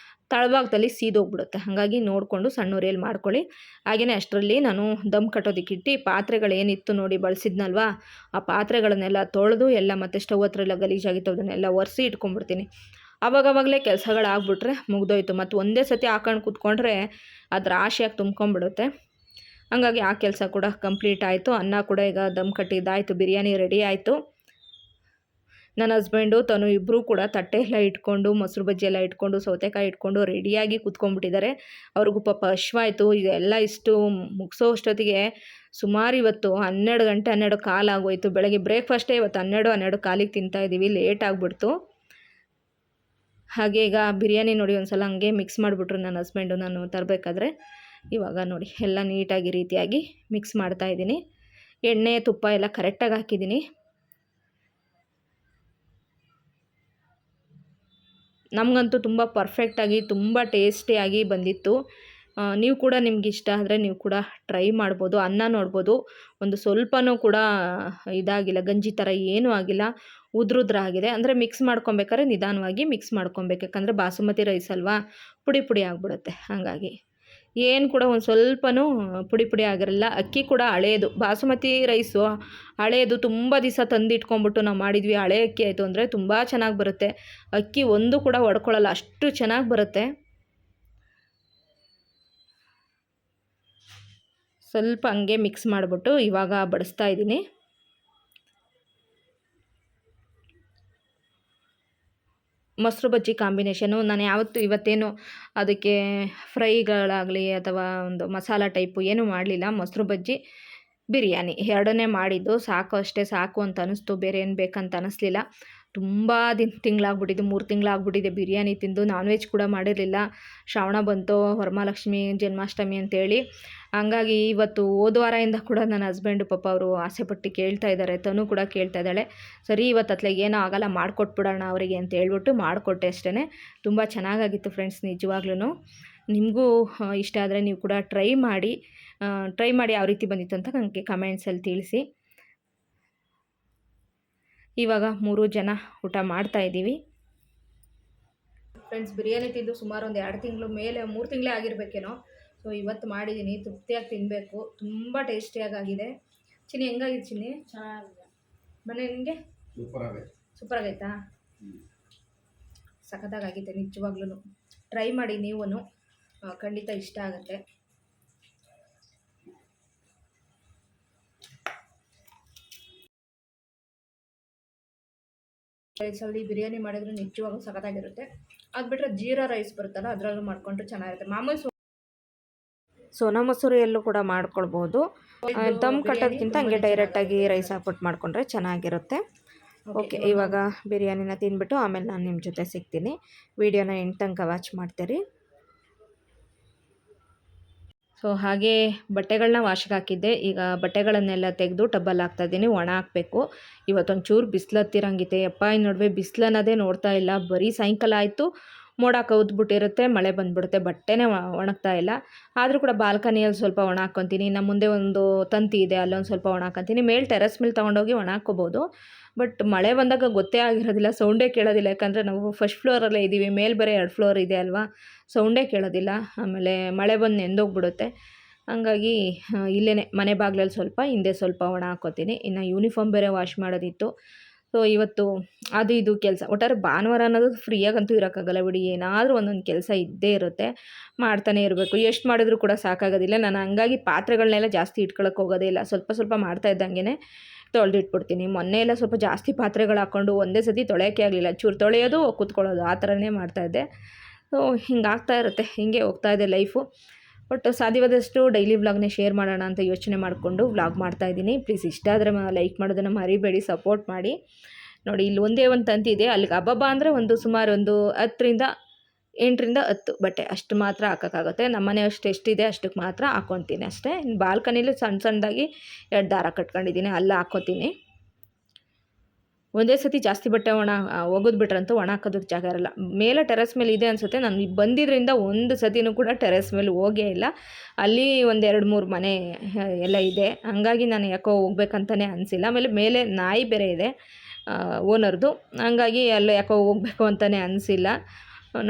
ತಳಭಾಗದಲ್ಲಿ ಸೀದೋಗ್ಬಿಡುತ್ತೆ. ಹಾಗಾಗಿ ನೋಡಿಕೊಂಡು ಸಣ್ಣ ಉರಿಯಲ್ಲಿ ಮಾಡ್ಕೊಳ್ಳಿ. ಹಾಗೆಯೇ ಅಷ್ಟರಲ್ಲಿ ನಾನು ದಮ್ ಕಟ್ಟೋದಕ್ಕಿಟ್ಟು ಪಾತ್ರೆಗಳೇನಿತ್ತು ನೋಡಿ ಬಳಸಿದ್ನಲ್ವ, ಆ ಪಾತ್ರೆಗಳನ್ನೆಲ್ಲ ತೊಳೆದು ಎಲ್ಲ ಮತ್ತು ಸ್ಟವ್ ಹತ್ರ ಎಲ್ಲ ಗಲೀಜಾಗಿತ್ತು ಅದನ್ನೆಲ್ಲ ಒರೆಸಿ ಇಟ್ಕೊಂಡ್ಬಿಡ್ತೀನಿ. ಆವಾಗವಾಗಲೇ ಕೆಲಸಗಳಾಗ್ಬಿಟ್ರೆ ಮುಗ್ದೋಯ್ತು. ಮತ್ತು ಒಂದೇ ಸತಿ ಹಾಕೊಂಡು ಕೂತ್ಕೊಂಡ್ರೆ ಅದು ರಾಶಿಯಾಗಿ ತುಂಬ್ಕೊಂಡ್ಬಿಡುತ್ತೆ. ಹಾಗಾಗಿ ಆ ಕೆಲಸ ಕೂಡ ಕಂಪ್ಲೀಟ್ ಆಯಿತು. ಅನ್ನ ಕೂಡ ಈಗ ದಮ್ ಕಟ್ಟಿದ್ದಾಯಿತು, ಬಿರಿಯಾನಿ ರೆಡಿ ಆಯಿತು. ನನ್ನ ಹಸ್ಬೆಂಡು ತನು ಇಬ್ಬರೂ ಕೂಡ ತಟ್ಟೆ ಎಲ್ಲ ಇಟ್ಕೊಂಡು, ಮೊಸರು ಬಜ್ಜಿ ಎಲ್ಲ ಇಟ್ಕೊಂಡು, ಸೌತೆಕಾಯಿ ಇಟ್ಕೊಂಡು ರೆಡಿಯಾಗಿ ಕೂತ್ಕೊಂಡ್ಬಿಟ್ಟಿದ್ದಾರೆ. ಅವ್ರಿಗೂ ಪಾಪ ಹಶ್ವಾಯಿತು. ಇದೆಲ್ಲ ಇಷ್ಟು ಮುಗಿಸೋ ಅಷ್ಟೊತ್ತಿಗೆ ಸುಮಾರು ಇವತ್ತು 12 ಗಂಟೆ 12 ಕಾಲು ಆಗೋಯಿತು. ಬೆಳಗ್ಗೆ ಬ್ರೇಕ್ಫಾಸ್ಟೇ ಇವತ್ತು 12 ಕಾಲಿಗೆ ತಿಂತಾಯಿದ್ದೀವಿ. ಲೇಟ್ ಆಗಿಬಿಡ್ತು. ಹಾಗೆ ಈಗ ಬಿರಿಯಾನಿ ನೋಡಿ ಒಂದು ಸಲ ಹಂಗೆ ಮಿಕ್ಸ್ ಮಾಡಿಬಿಟ್ರು ನನ್ನ ಹಸ್ಬೆಂಡು ನಾನು ತರಬೇಕಾದ್ರೆ. ಇವಾಗ ನೋಡಿ ಎಲ್ಲ ನೀಟಾಗಿ ರೀತಿಯಾಗಿ ಮಿಕ್ಸ್ ಮಾಡ್ತಾಯಿದ್ದೀನಿ. ಎಣ್ಣೆ ತುಪ್ಪ ಎಲ್ಲ ಕರೆಕ್ಟಾಗಿ ಹಾಕಿದ್ದೀನಿ. ನಮಗಂತೂ ತುಂಬ ಪರ್ಫೆಕ್ಟಾಗಿ ತುಂಬ ಟೇಸ್ಟಿಯಾಗಿ ಬಂದಿತ್ತು. ನೀವು ಕೂಡ ನಿಮ್ಗೆ ಇಷ್ಟ ಆದರೆ ನೀವು ಕೂಡ ಟ್ರೈ ಮಾಡ್ಬೋದು. ಅನ್ನ ನೋಡ್ಬೋದು ಒಂದು ಸ್ವಲ್ಪನೂ ಕೂಡ ಇದಾಗಿಲ್ಲ, ಗಂಜಿ ಥರ ಏನೂ ಆಗಿಲ್ಲ, ಉದ್ರಾಗಿದೆ. ಅಂದರೆ ಮಿಕ್ಸ್ ಮಾಡ್ಕೊಬೇಕಾದ್ರೆ ನಿಧಾನವಾಗಿ ಮಿಕ್ಸ್ ಮಾಡ್ಕೊಬೇಕು. ಯಾಕಂದರೆ ಬಾಸುಮತಿ ರೈಸ್ ಅಲ್ವಾ, ಪುಡಿ ಪುಡಿ ಆಗಿಬಿಡುತ್ತೆ. ಹಾಗಾಗಿ ಏನು ಕೂಡ ಒಂದು ಸ್ವಲ್ಪನೂ ಪುಡಿ ಪುಡಿ ಆಗಿರಲ್ಲ. ಅಕ್ಕಿ ಕೂಡ ಹಳೇದು, ಬಾಸುಮತಿ ರೈಸು ಹಳೇದು, ತುಂಬ ದಿವಸ ತಂದಿಟ್ಕೊಂಬಿಟ್ಟು ನಾವು ಮಾಡಿದ್ವಿ. ಹಳೆ ಅಕ್ಕಿ ಆಯಿತು ಅಂದರೆ ತುಂಬ ಚೆನ್ನಾಗಿ ಬರುತ್ತೆ. ಅಕ್ಕಿ ಒಂದು ಕೂಡ ಒಡ್ಕೊಳ್ಳಲ್ಲ, ಅಷ್ಟು ಚೆನ್ನಾಗಿ ಬರುತ್ತೆ. ಸ್ವಲ್ಪ ಹಂಗೆ ಮಿಕ್ಸ್ ಮಾಡಿಬಿಟ್ಟು ಇವಾಗ ಬಡಿಸ್ತಾ ಇದ್ದೀನಿ. ಮೊಸರು ಬಜ್ಜಿ ಕಾಂಬಿನೇಷನು ನಾನು ಇವತ್ತೇನು ಅದಕ್ಕೆ ಫ್ರೈಗಳಾಗಲಿ ಅಥವಾ ಒಂದು ಮಸಾಲ ಟೈಪು ಏನೂ ಮಾಡಲಿಲ್ಲ. ಮೊಸರು ಬಜ್ಜಿ, ಬಿರಿಯಾನಿ ಎರಡನ್ನೇ ಮಾಡಿದ್ದು. ಸಾಕು ಅಂತ ಅನ್ನಿಸ್ತು, ಬೇರೆ ಏನು ಬೇಕಂತ ಅನ್ನಿಸ್ಲಿಲ್ಲ. ತುಂಬ ತಿಂಗಳಾಗ್ಬಿಟ್ಟಿದೆ, 3 ತಿಂಗಳಾಗ್ಬಿಟ್ಟಿದೆ ಬಿರಿಯಾನಿ ತಿಂದು. ನಾನ್ ವೆಜ್ ಕೂಡ ಮಾಡಿರಲಿಲ್ಲ. ಶ್ರಾವಣ ಬಂತು, ವರಮಹಾಲಕ್ಷ್ಮಿ, ಜನ್ಮಾಷ್ಟಮಿ ಅಂತೇಳಿ. ಹಂಗಾಗಿ ಇವತ್ತು ಹೋದ ವಾರದಿಂದ ಕೂಡ ನನ್ನ ಹಸ್ಬೆಂಡು ಪಾಪ ಅವರು ಆಸೆಪಟ್ಟು ಕೇಳ್ತಾ ಇದ್ದಾರೆ. ತನು ಕೂಡ ಕೇಳ್ತಾ ಇದ್ದಾಳೆ. ಸರಿ ಇವತ್ತು ಅತ್ಲಾಗ ಏನೋ ಆಗಲ್ಲ, ಮಾಡಿಕೊಟ್ಬಿಡೋಣ ಅವರಿಗೆ ಅಂತ ಹೇಳ್ಬಿಟ್ಟು ಮಾಡಿಕೊಟ್ಟೆ ಅಷ್ಟೇ. ತುಂಬ ಚೆನ್ನಾಗಾಗಿತ್ತು ಫ್ರೆಂಡ್ಸ್, ನಿಜವಾಗ್ಲೂ. ನಿಮಗೂ ಇಷ್ಟ ಆದರೆ ನೀವು ಕೂಡ ಟ್ರೈ ಮಾಡಿ ಯಾವ ರೀತಿ ಬಂದಿತ್ತು ಅಂತ ನನಗೆ ಕಮೆಂಟ್ಸಲ್ಲಿ ತಿಳಿಸಿ. ಇವಾಗ 3 ಜನ ಊಟ ಮಾಡ್ತಾ ಇದ್ದೀವಿ ಫ್ರೆಂಡ್ಸ್. ಬಿರಿಯಾನಿ ತಿಂದು ಸುಮಾರು ಒಂದು 2 ತಿಂಗಳು ಮೇಲೆ, 3 ತಿಂಗಳೇ ಆಗಿರಬೇಕೇನೋ. ಸೊ ಇವತ್ತು ಮಾಡಿದ್ದೀನಿ, ತೃಪ್ತಿಯಾಗಿ ತಿನ್ನಬೇಕು. ತುಂಬ ಟೇಸ್ಟಿಯಾಗಿದೆ. ಚಿನ್ನಿ ಹೆಂಗಾಗಿದೆ ಚಿನ್ನಿ? ಚೆನ್ನಾಗಿದೆ. ಮನೆ ನಿಮಗೆ ಸೂಪರ್ ಆಗೈತಾ? ಸಖತ್ತಾಗಿದೆ ನಿಜವಾಗ್ಲೂ. ಟ್ರೈ ಮಾಡಿ ನೀವು, ಖಂಡಿತ ಇಷ್ಟ ಆಗುತ್ತೆ. ರೈಸಲ್ಲಿ ಬಿರಿಯಾನಿ ಮಾಡಿದ್ರೆ ನಿಜವಾಗ್ಲೂ ಸಖತ್ತಾಗಿರುತ್ತೆ. ಅದು ಬಿಟ್ಟರೆ ಜೀರಾ ರೈಸ್ ಬರುತ್ತಲ್ಲ, ಅದರಲ್ಲೂ ಮಾಡಿಕೊಂಡ್ರೆ ಚೆನ್ನಾಗಿರುತ್ತೆ. ಮಾಮೂಲಿ ಸೋನಾ ಮಸೂರಿಯಲ್ಲೂ ಕೂಡ ಮಾಡ್ಕೊಳ್ಬೋದು. ದಮ್ ಕಟ್ಟೋದಕ್ಕಿಂತ ಹಂಗೆ ಡೈರೆಕ್ಟಾಗಿ ರೈಸ್ ಹಾಕ್ಬಿಟ್ಟು ಮಾಡಿಕೊಂಡ್ರೆ ಚೆನ್ನಾಗಿರುತ್ತೆ. ಓಕೆ, ಇವಾಗ ಬಿರಿಯಾನಿನ ತಿಂದ್ಬಿಟ್ಟು ಆಮೇಲೆ ನಾನು ನಿಮ್ಮ ಜೊತೆ ಸಿಗ್ತೀನಿ. ವಿಡಿಯೋನ ಎಂಡ್ ತನಕ ವಾಚ್ ಮಾಡ್ತೀರಿ. ಸೊ ಹಾಗೆ ಬಟ್ಟೆಗಳನ್ನ ವಾಶ್ಗೆ ಹಾಕಿದ್ದೆ. ಈಗ ಬಟ್ಟೆಗಳನ್ನೆಲ್ಲ ತೆಗೆದು ಟಬ್ಬಲ್ಲಿ ಹಾಕ್ತಾಯಿದ್ದೀನಿ, ಒಣ ಹಾಕಬೇಕು. ಇವತ್ತೊಂಚೂರು ಬಿಸಿಲು ಹತ್ತಿರಂಗಿದೆ. ಯಪ್ಪ, ಈ ನಡುವೆ ಬಿಸಿಲು ಅನ್ನೋದೇ ನೋಡ್ತಾ ಇಲ್ಲ. ಬರೀ ಸಾಯಂಕಾಲ ಆಯಿತು, ಮೋಡ ಕವಿದ್ಬಿಟ್ಟಿರುತ್ತೆ, ಮಳೆ ಬಂದುಬಿಡುತ್ತೆ, ಬಟ್ಟೆನೇ ಒಣಗ್ತಾ ಇಲ್ಲ. ಆದರೂ ಕೂಡ ಬಾಲ್ಕನಿಯಲ್ಲಿ ಸ್ವಲ್ಪ ಒಣ ಹಾಕ್ಕೊತೀನಿ. ನಮ್ಮ ಮುಂದೆ ಒಂದು ತಂತಿ ಇದೆ, ಅಲ್ಲೊಂದು ಸ್ವಲ್ಪ ಒಣ ಹಾಕ್ಕೊತೀನಿ. ಟೆರೆಸ್ ಮೇಲೆ ತೊಗೊಂಡೋಗಿ ಒಣ ಹಾಕ್ಕೋಬೋದು. ಬಟ್ ಮಳೆ ಬಂದಾಗ ಗೊತ್ತೇ ಆಗಿರೋದಿಲ್ಲ, ಸೌಂಡೇ ಕೇಳೋದಿಲ್ಲ. ಯಾಕಂದರೆ ನಾವು ಫಸ್ಟ್ ಫ್ಲೋರಲ್ಲೇ ಇದ್ದೀವಿ, ಮೇಲೆ ಬರೀ 2 ಫ್ಲೋರ್ ಇದೆ ಅಲ್ವಾ, ಸೌಂಡೇ ಕೇಳೋದಿಲ್ಲ. ಆಮೇಲೆ ಮಳೆ ಬಂದು ನೆಂದೋಗ್ಬಿಡುತ್ತೆ. ಹಂಗಾಗಿ ಇಲ್ಲೇ ಮನೆ ಬಾಗಿಲಲ್ಲಿ ಸ್ವಲ್ಪ, ಹಿಂದೆ ಸ್ವಲ್ಪ ಒಣ ಹಾಕ್ಕೋತೀನಿ. ಇನ್ನು ಯೂನಿಫಾರ್ಮ್ ಬೇರೆ ವಾಶ್ ಮಾಡೋದಿತ್ತು. ಸೊ ಇವತ್ತು ಅದು ಇದು ಕೆಲಸ. ಒಟ್ಟಾರೆ ಭಾನುವಾರ ಅನ್ನೋದು ಫ್ರೀಯಾಗಂತೂ ಇರೋಕ್ಕಾಗಲ್ಲ ಬಿಡಿ, ಏನಾದರೂ ಒಂದೊಂದು ಕೆಲಸ ಇದ್ದೇ ಇರುತ್ತೆ, ಮಾಡ್ತಾನೆ ಇರಬೇಕು. ಎಷ್ಟು ಮಾಡಿದ್ರೂ ಕೂಡ ಸಾಕಾಗೋದಿಲ್ಲ. ನಾನು ಹಂಗಾಗಿ ಪಾತ್ರೆಗಳನ್ನೆಲ್ಲ ಜಾಸ್ತಿ ಇಟ್ಕೊಳ್ಳೋಕೆ ಹೋಗೋದೇ ಇಲ್ಲ. ಸ್ವಲ್ಪ ಸ್ವಲ್ಪ ಮಾಡ್ತಾ ಇದ್ದಂಗೆ ತೊಳೆದಿಟ್ಬಿಡ್ತೀನಿ. ಮೊನ್ನೆ ಎಲ್ಲ ಸ್ವಲ್ಪ ಜಾಸ್ತಿ ಪಾತ್ರೆಗಳು ಹಾಕ್ಕೊಂಡು ಒಂದೇ ಸತಿ ತೊಳೆಯೋಕ್ಕೆ ಆಗಲಿಲ್ಲ. ಚೂರು ತೊಳೆಯೋದು ಕೂತ್ಕೊಳ್ಳೋದು ಆ ಥರನೇ ಮಾಡ್ತಾಯಿದ್ದೆ. ಸೊ ಹಿಂಗಾಗ್ತಾ ಇರುತ್ತೆ, ಹಿಂಗೆ ಹೋಗ್ತಾ ಇದೆ ಲೈಫು. ಬಟ್ ಸಾಧ್ಯವಾದಷ್ಟು ಡೈಲಿ ವ್ಲಾಗ್ನೇ ಶೇರ್ ಮಾಡೋಣ ಅಂತ ಯೋಚನೆ ಮಾಡಿಕೊಂಡು ವ್ಲಾಗ್ ಮಾಡ್ತಾಯಿದ್ದೀನಿ. ಪ್ಲೀಸ್ ಇಷ್ಟ ಆದರೆ ಲೈಕ್ ಮಾಡೋದನ್ನು ಮರಿಬೇಡಿ, ಸಪೋರ್ಟ್ ಮಾಡಿ. ನೋಡಿ, ಇಲ್ಲಿ ಒಂದೇ ಒಂದು ತಂತಿ ಇದೆ, ಅಲ್ಲಿಗೆ ಹಬ್ಬಬ್ಬ ಅಂದರೆ ಸುಮಾರು ಒಂದು 8 ರಿಂದ 10 ಬಟ್ಟೆ ಅಷ್ಟು ಮಾತ್ರ ಹಾಕೋಕ್ಕಾಗುತ್ತೆ. ನಮ್ಮನೆ ಎಷ್ಟಿದೆ ಅಷ್ಟಕ್ಕೆ ಮಾತ್ರ ಹಾಕ್ಕೊತೀನಿ ಅಷ್ಟೇ. ಬಾಲ್ಕನಿಲಿ ಸಣ್ಣದಾಗಿ 2 ದಾರ ಕಟ್ಕೊಂಡಿದ್ದೀನಿ, ಅಲ್ಲ ಹಾಕ್ಕೋತೀನಿ. ಒಂದೇ ಸತಿ ಜಾಸ್ತಿ ಬಟ್ಟೆ ಒಗೆದ್ಬಿಟ್ರಂತೂ ಒಣ ಹಾಕೋದಕ್ಕೆ ಜಾಗ ಇರಲ್ಲ. ಮೇಲೆ ಟೆರೆಸ್ ಮೇಲೆ ಇದೆ ಅನಿಸುತ್ತೆ. ನಾನು ಬಂದಿದ್ದರಿಂದ ಒಂದು ಸತಿನೂ ಕೂಡ ಟೆರೆಸ್ ಮೇಲೆ ಹೋಗೇ ಇಲ್ಲ. ಅಲ್ಲಿ ಒಂದು 2-3 ಮನೆ ಎಲ್ಲ ಇದೆ, ಹಂಗಾಗಿ ನಾನು ಯಾಕೋ ಹೋಗ್ಬೇಕಂತಲೇ ಅನಿಸಿಲ್ಲ. ಆಮೇಲೆ ಮೇಲೆ ನಾಯಿ ಬೇರೆ ಇದೆ ಓನರ್ದು, ಹಂಗಾಗಿ ಅಲ್ಲಿ ಯಾಕೋ ಹೋಗಬೇಕು ಅಂತಲೇ ಅನಿಸಿಲ್ಲ.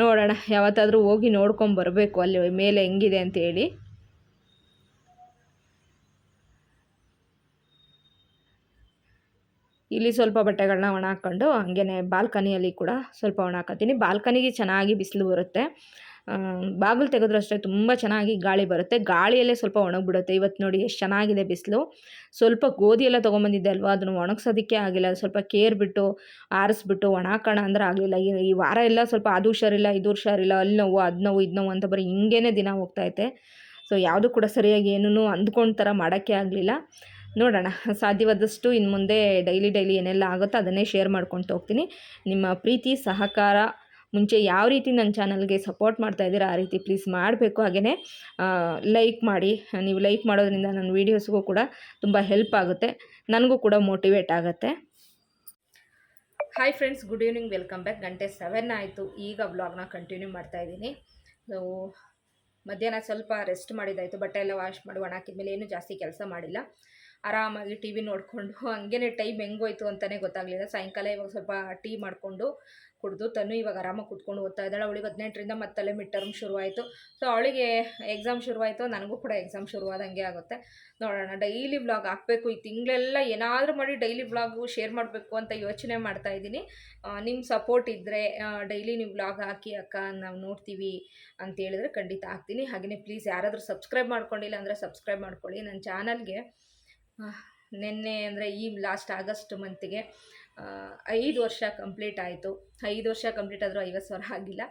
ನೋಡೋಣ, ಯಾವತ್ತಾದರೂ ಹೋಗಿ ನೋಡ್ಕೊಂಬರಬೇಕು ಅಲ್ಲಿ ಮೇಲೆ ಹೆಂಗಿದೆ ಅಂತೇಳಿ. ಇಲ್ಲಿ ಸ್ವಲ್ಪ ಬಟ್ಟೆಗಳನ್ನ ಒಣ ಹಾಕ್ಕೊಂಡು ಹಾಗೇ ಬಾಲ್ಕನಿಯಲ್ಲಿ ಕೂಡ ಸ್ವಲ್ಪ ಒಣ ಹಾಕೋತೀನಿ. ಬಾಲ್ಕನಿಗೆ ಚೆನ್ನಾಗಿ ಬಿಸಿಲು ಬರುತ್ತೆ. ಬಾಗಿಲು ತೆಗೆದ್ರೂ ಅಷ್ಟೇ ತುಂಬ ಚೆನ್ನಾಗಿ ಗಾಳಿ ಬರುತ್ತೆ. ಗಾಳಿಯಲ್ಲೇ ಸ್ವಲ್ಪ ಒಣಗಿಬಿಡುತ್ತೆ. ಇವತ್ತು ನೋಡಿ ಎಷ್ಟು ಚೆನ್ನಾಗಿದೆ ಬಿಸಿಲು. ಸ್ವಲ್ಪ ಗೋಧಿ ಎಲ್ಲ ತೊಗೊಂಬಂದಿದ್ದೆ ಅಲ್ವಾ, ಅದನ್ನು ಒಣಗ್ಸೋದಕ್ಕೆ ಆಗಿಲ್ಲ. ಸ್ವಲ್ಪ ಕೇರ್ಬಿಟ್ಟು ಆರಿಸ್ಬಿಟ್ಟು ಒಣ ಹಾಕೋಣ ಅಂದರೆ ಆಗಲಿಲ್ಲ. ಈ ವಾರ ಎಲ್ಲ ಸ್ವಲ್ಪ ಅದು ಹುಷಾರಿಲ್ಲ, ಇದು ಹುಷಾರಿಲ್ಲ, ಅಲ್ಲಿ ನೋವು, ಅದು ನೋವು, ಇದು ನೋವು ಅಂತ ಬರೀ ಹಿಂಗೇ ದಿನ ಹೋಗ್ತೈತೆ. ಸೊ ಯಾವುದೂ ಕೂಡ ಸರಿಯಾಗಿ ಏನೂ ಅಂದ್ಕೊಂಡ ಥರ ಮಾಡೋಕ್ಕೆ ಆಗಲಿಲ್ಲ. ನೋಡೋಣ, ಸಾಧ್ಯವಾದಷ್ಟು ಇನ್ನು ಮುಂದೆ ಡೈಲಿ ಏನೆಲ್ಲ ಆಗುತ್ತೋ ಅದನ್ನೇ ಶೇರ್ ಮಾಡ್ಕೊಳ್ತಾ ಹೋಗ್ತೀನಿ. ನಿಮ್ಮ ಪ್ರೀತಿ ಸಹಕಾರ ಮುಂಚೆ ಯಾವ ರೀತಿ ನನ್ನ ಚಾನಲ್ಗೆ ಸಪೋರ್ಟ್ ಮಾಡ್ತಾಯಿದ್ದೀರಾ ಆ ರೀತಿ ಪ್ಲೀಸ್ ಮಾಡಬೇಕು. ಹಾಗೆಯೇ ಲೈಕ್ ಮಾಡಿ. ನೀವು ಲೈಕ್ ಮಾಡೋದ್ರಿಂದ ನನ್ನ ವೀಡಿಯೋಸ್ಗೂ ಕೂಡ ತುಂಬ ಹೆಲ್ಪ್ ಆಗುತ್ತೆ, ನನಗೂ ಕೂಡ ಮೋಟಿವೇಟ್ ಆಗುತ್ತೆ. Hi friends, good evening, welcome back. ಗಂಟೆ 7 ಆಯಿತು. ಈಗ ವ್ಲಾಗ್ನ ಕಂಟಿನ್ಯೂ ಮಾಡ್ತಾಯಿದ್ದೀನಿ. ಸೊ ಮಧ್ಯಾಹ್ನ ಸ್ವಲ್ಪ ರೆಸ್ಟ್ ಮಾಡಿದ್ದಾಯಿತು. ಬಟ್ಟೆ ಎಲ್ಲ ವಾಶ್ ಮಾಡಿ ಒಣ ಹಾಕಿದ್ಮೇಲೆ ಏನೂ ಜಾಸ್ತಿ ಕೆಲಸ ಮಾಡಿಲ್ಲ. ಆರಾಮಾಗಿ ಟಿ ವಿ ನೋಡಿಕೊಂಡು ಹಂಗೇ ಟೈಮ್ ಹೆಂಗೋಯ್ತು ಅಂತಲೇ ಗೊತ್ತಾಗಲಿಲ್ಲ. ಸಾಯಂಕಾಲ ಇವಾಗ ಸ್ವಲ್ಪ ಟೀ ಮಾಡಿಕೊಂಡು ಕುಡಿದು ತನು ಇವಾಗ ಆರಾಮಾಗಿ ಕೂತ್ಕೊಂಡು ಓದ್ತಾ ಇದ್ದಾಳೆ. ಅವಳಿಗೆ 18ರಿಂದ ಮತ್ತಲ್ಲೇ ಮಿಡ್ ಟರ್ಮ್ ಶುರುವಾಯಿತು. ಸೊ ಅವಳಿಗೆ ಎಕ್ಸಾಮ್ ಶುರುವಾಯಿತು, ನನಗೂ ಕೂಡ ಎಕ್ಸಾಮ್ ಶುರುವಾದಂಗೆ ಆಗುತ್ತೆ. ನೋಡೋಣ, ಡೈಲಿ ವ್ಲಾಗ್ ಹಾಕಬೇಕು. ಈ ತಿಂಗಳೆಲ್ಲ ಏನಾದರೂ ಮಾಡಿ ಡೈಲಿ ವ್ಲಾಗು ಶೇರ್ ಮಾಡಬೇಕು ಅಂತ ಯೋಚನೆ ಮಾಡ್ತಾಯಿದ್ದೀನಿ. ನಿಮ್ಮ ಸಪೋರ್ಟ್ ಇದ್ದರೆ ಡೈಲಿ ನೀವು ವ್ಲಾಗ್ ಹಾಕಿ ಅಕ್ಕ, ನಾವು ನೋಡ್ತೀವಿ ಅಂತ ಹೇಳಿದ್ರೆ ಖಂಡಿತ ಹಾಕ್ತೀನಿ. ಹಾಗೆಯೇ ಪ್ಲೀಸ್ ಯಾರಾದರೂ ಸಬ್ಸ್ಕ್ರೈಬ್ ಮಾಡ್ಕೊಂಡಿಲ್ಲ ಅಂದರೆ ಸಬ್ಸ್ಕ್ರೈಬ್ ಮಾಡ್ಕೊಳ್ಳಿ. ನನ್ನ ಚಾನಲ್ಗೆ ನಿನ್ನೆ ಅಂದರೆ ಈ ಲಾಸ್ಟ್ ಆಗಸ್ಟ್ ಮಂತಿಗೆ 5 ವರ್ಷ ಕಂಪ್ಲೀಟ್ ಆಯಿತು. 5 ವರ್ಷ ಕಂಪ್ಲೀಟ್ ಆದರೂ 50,000 ಆಗಿಲ್ಲ.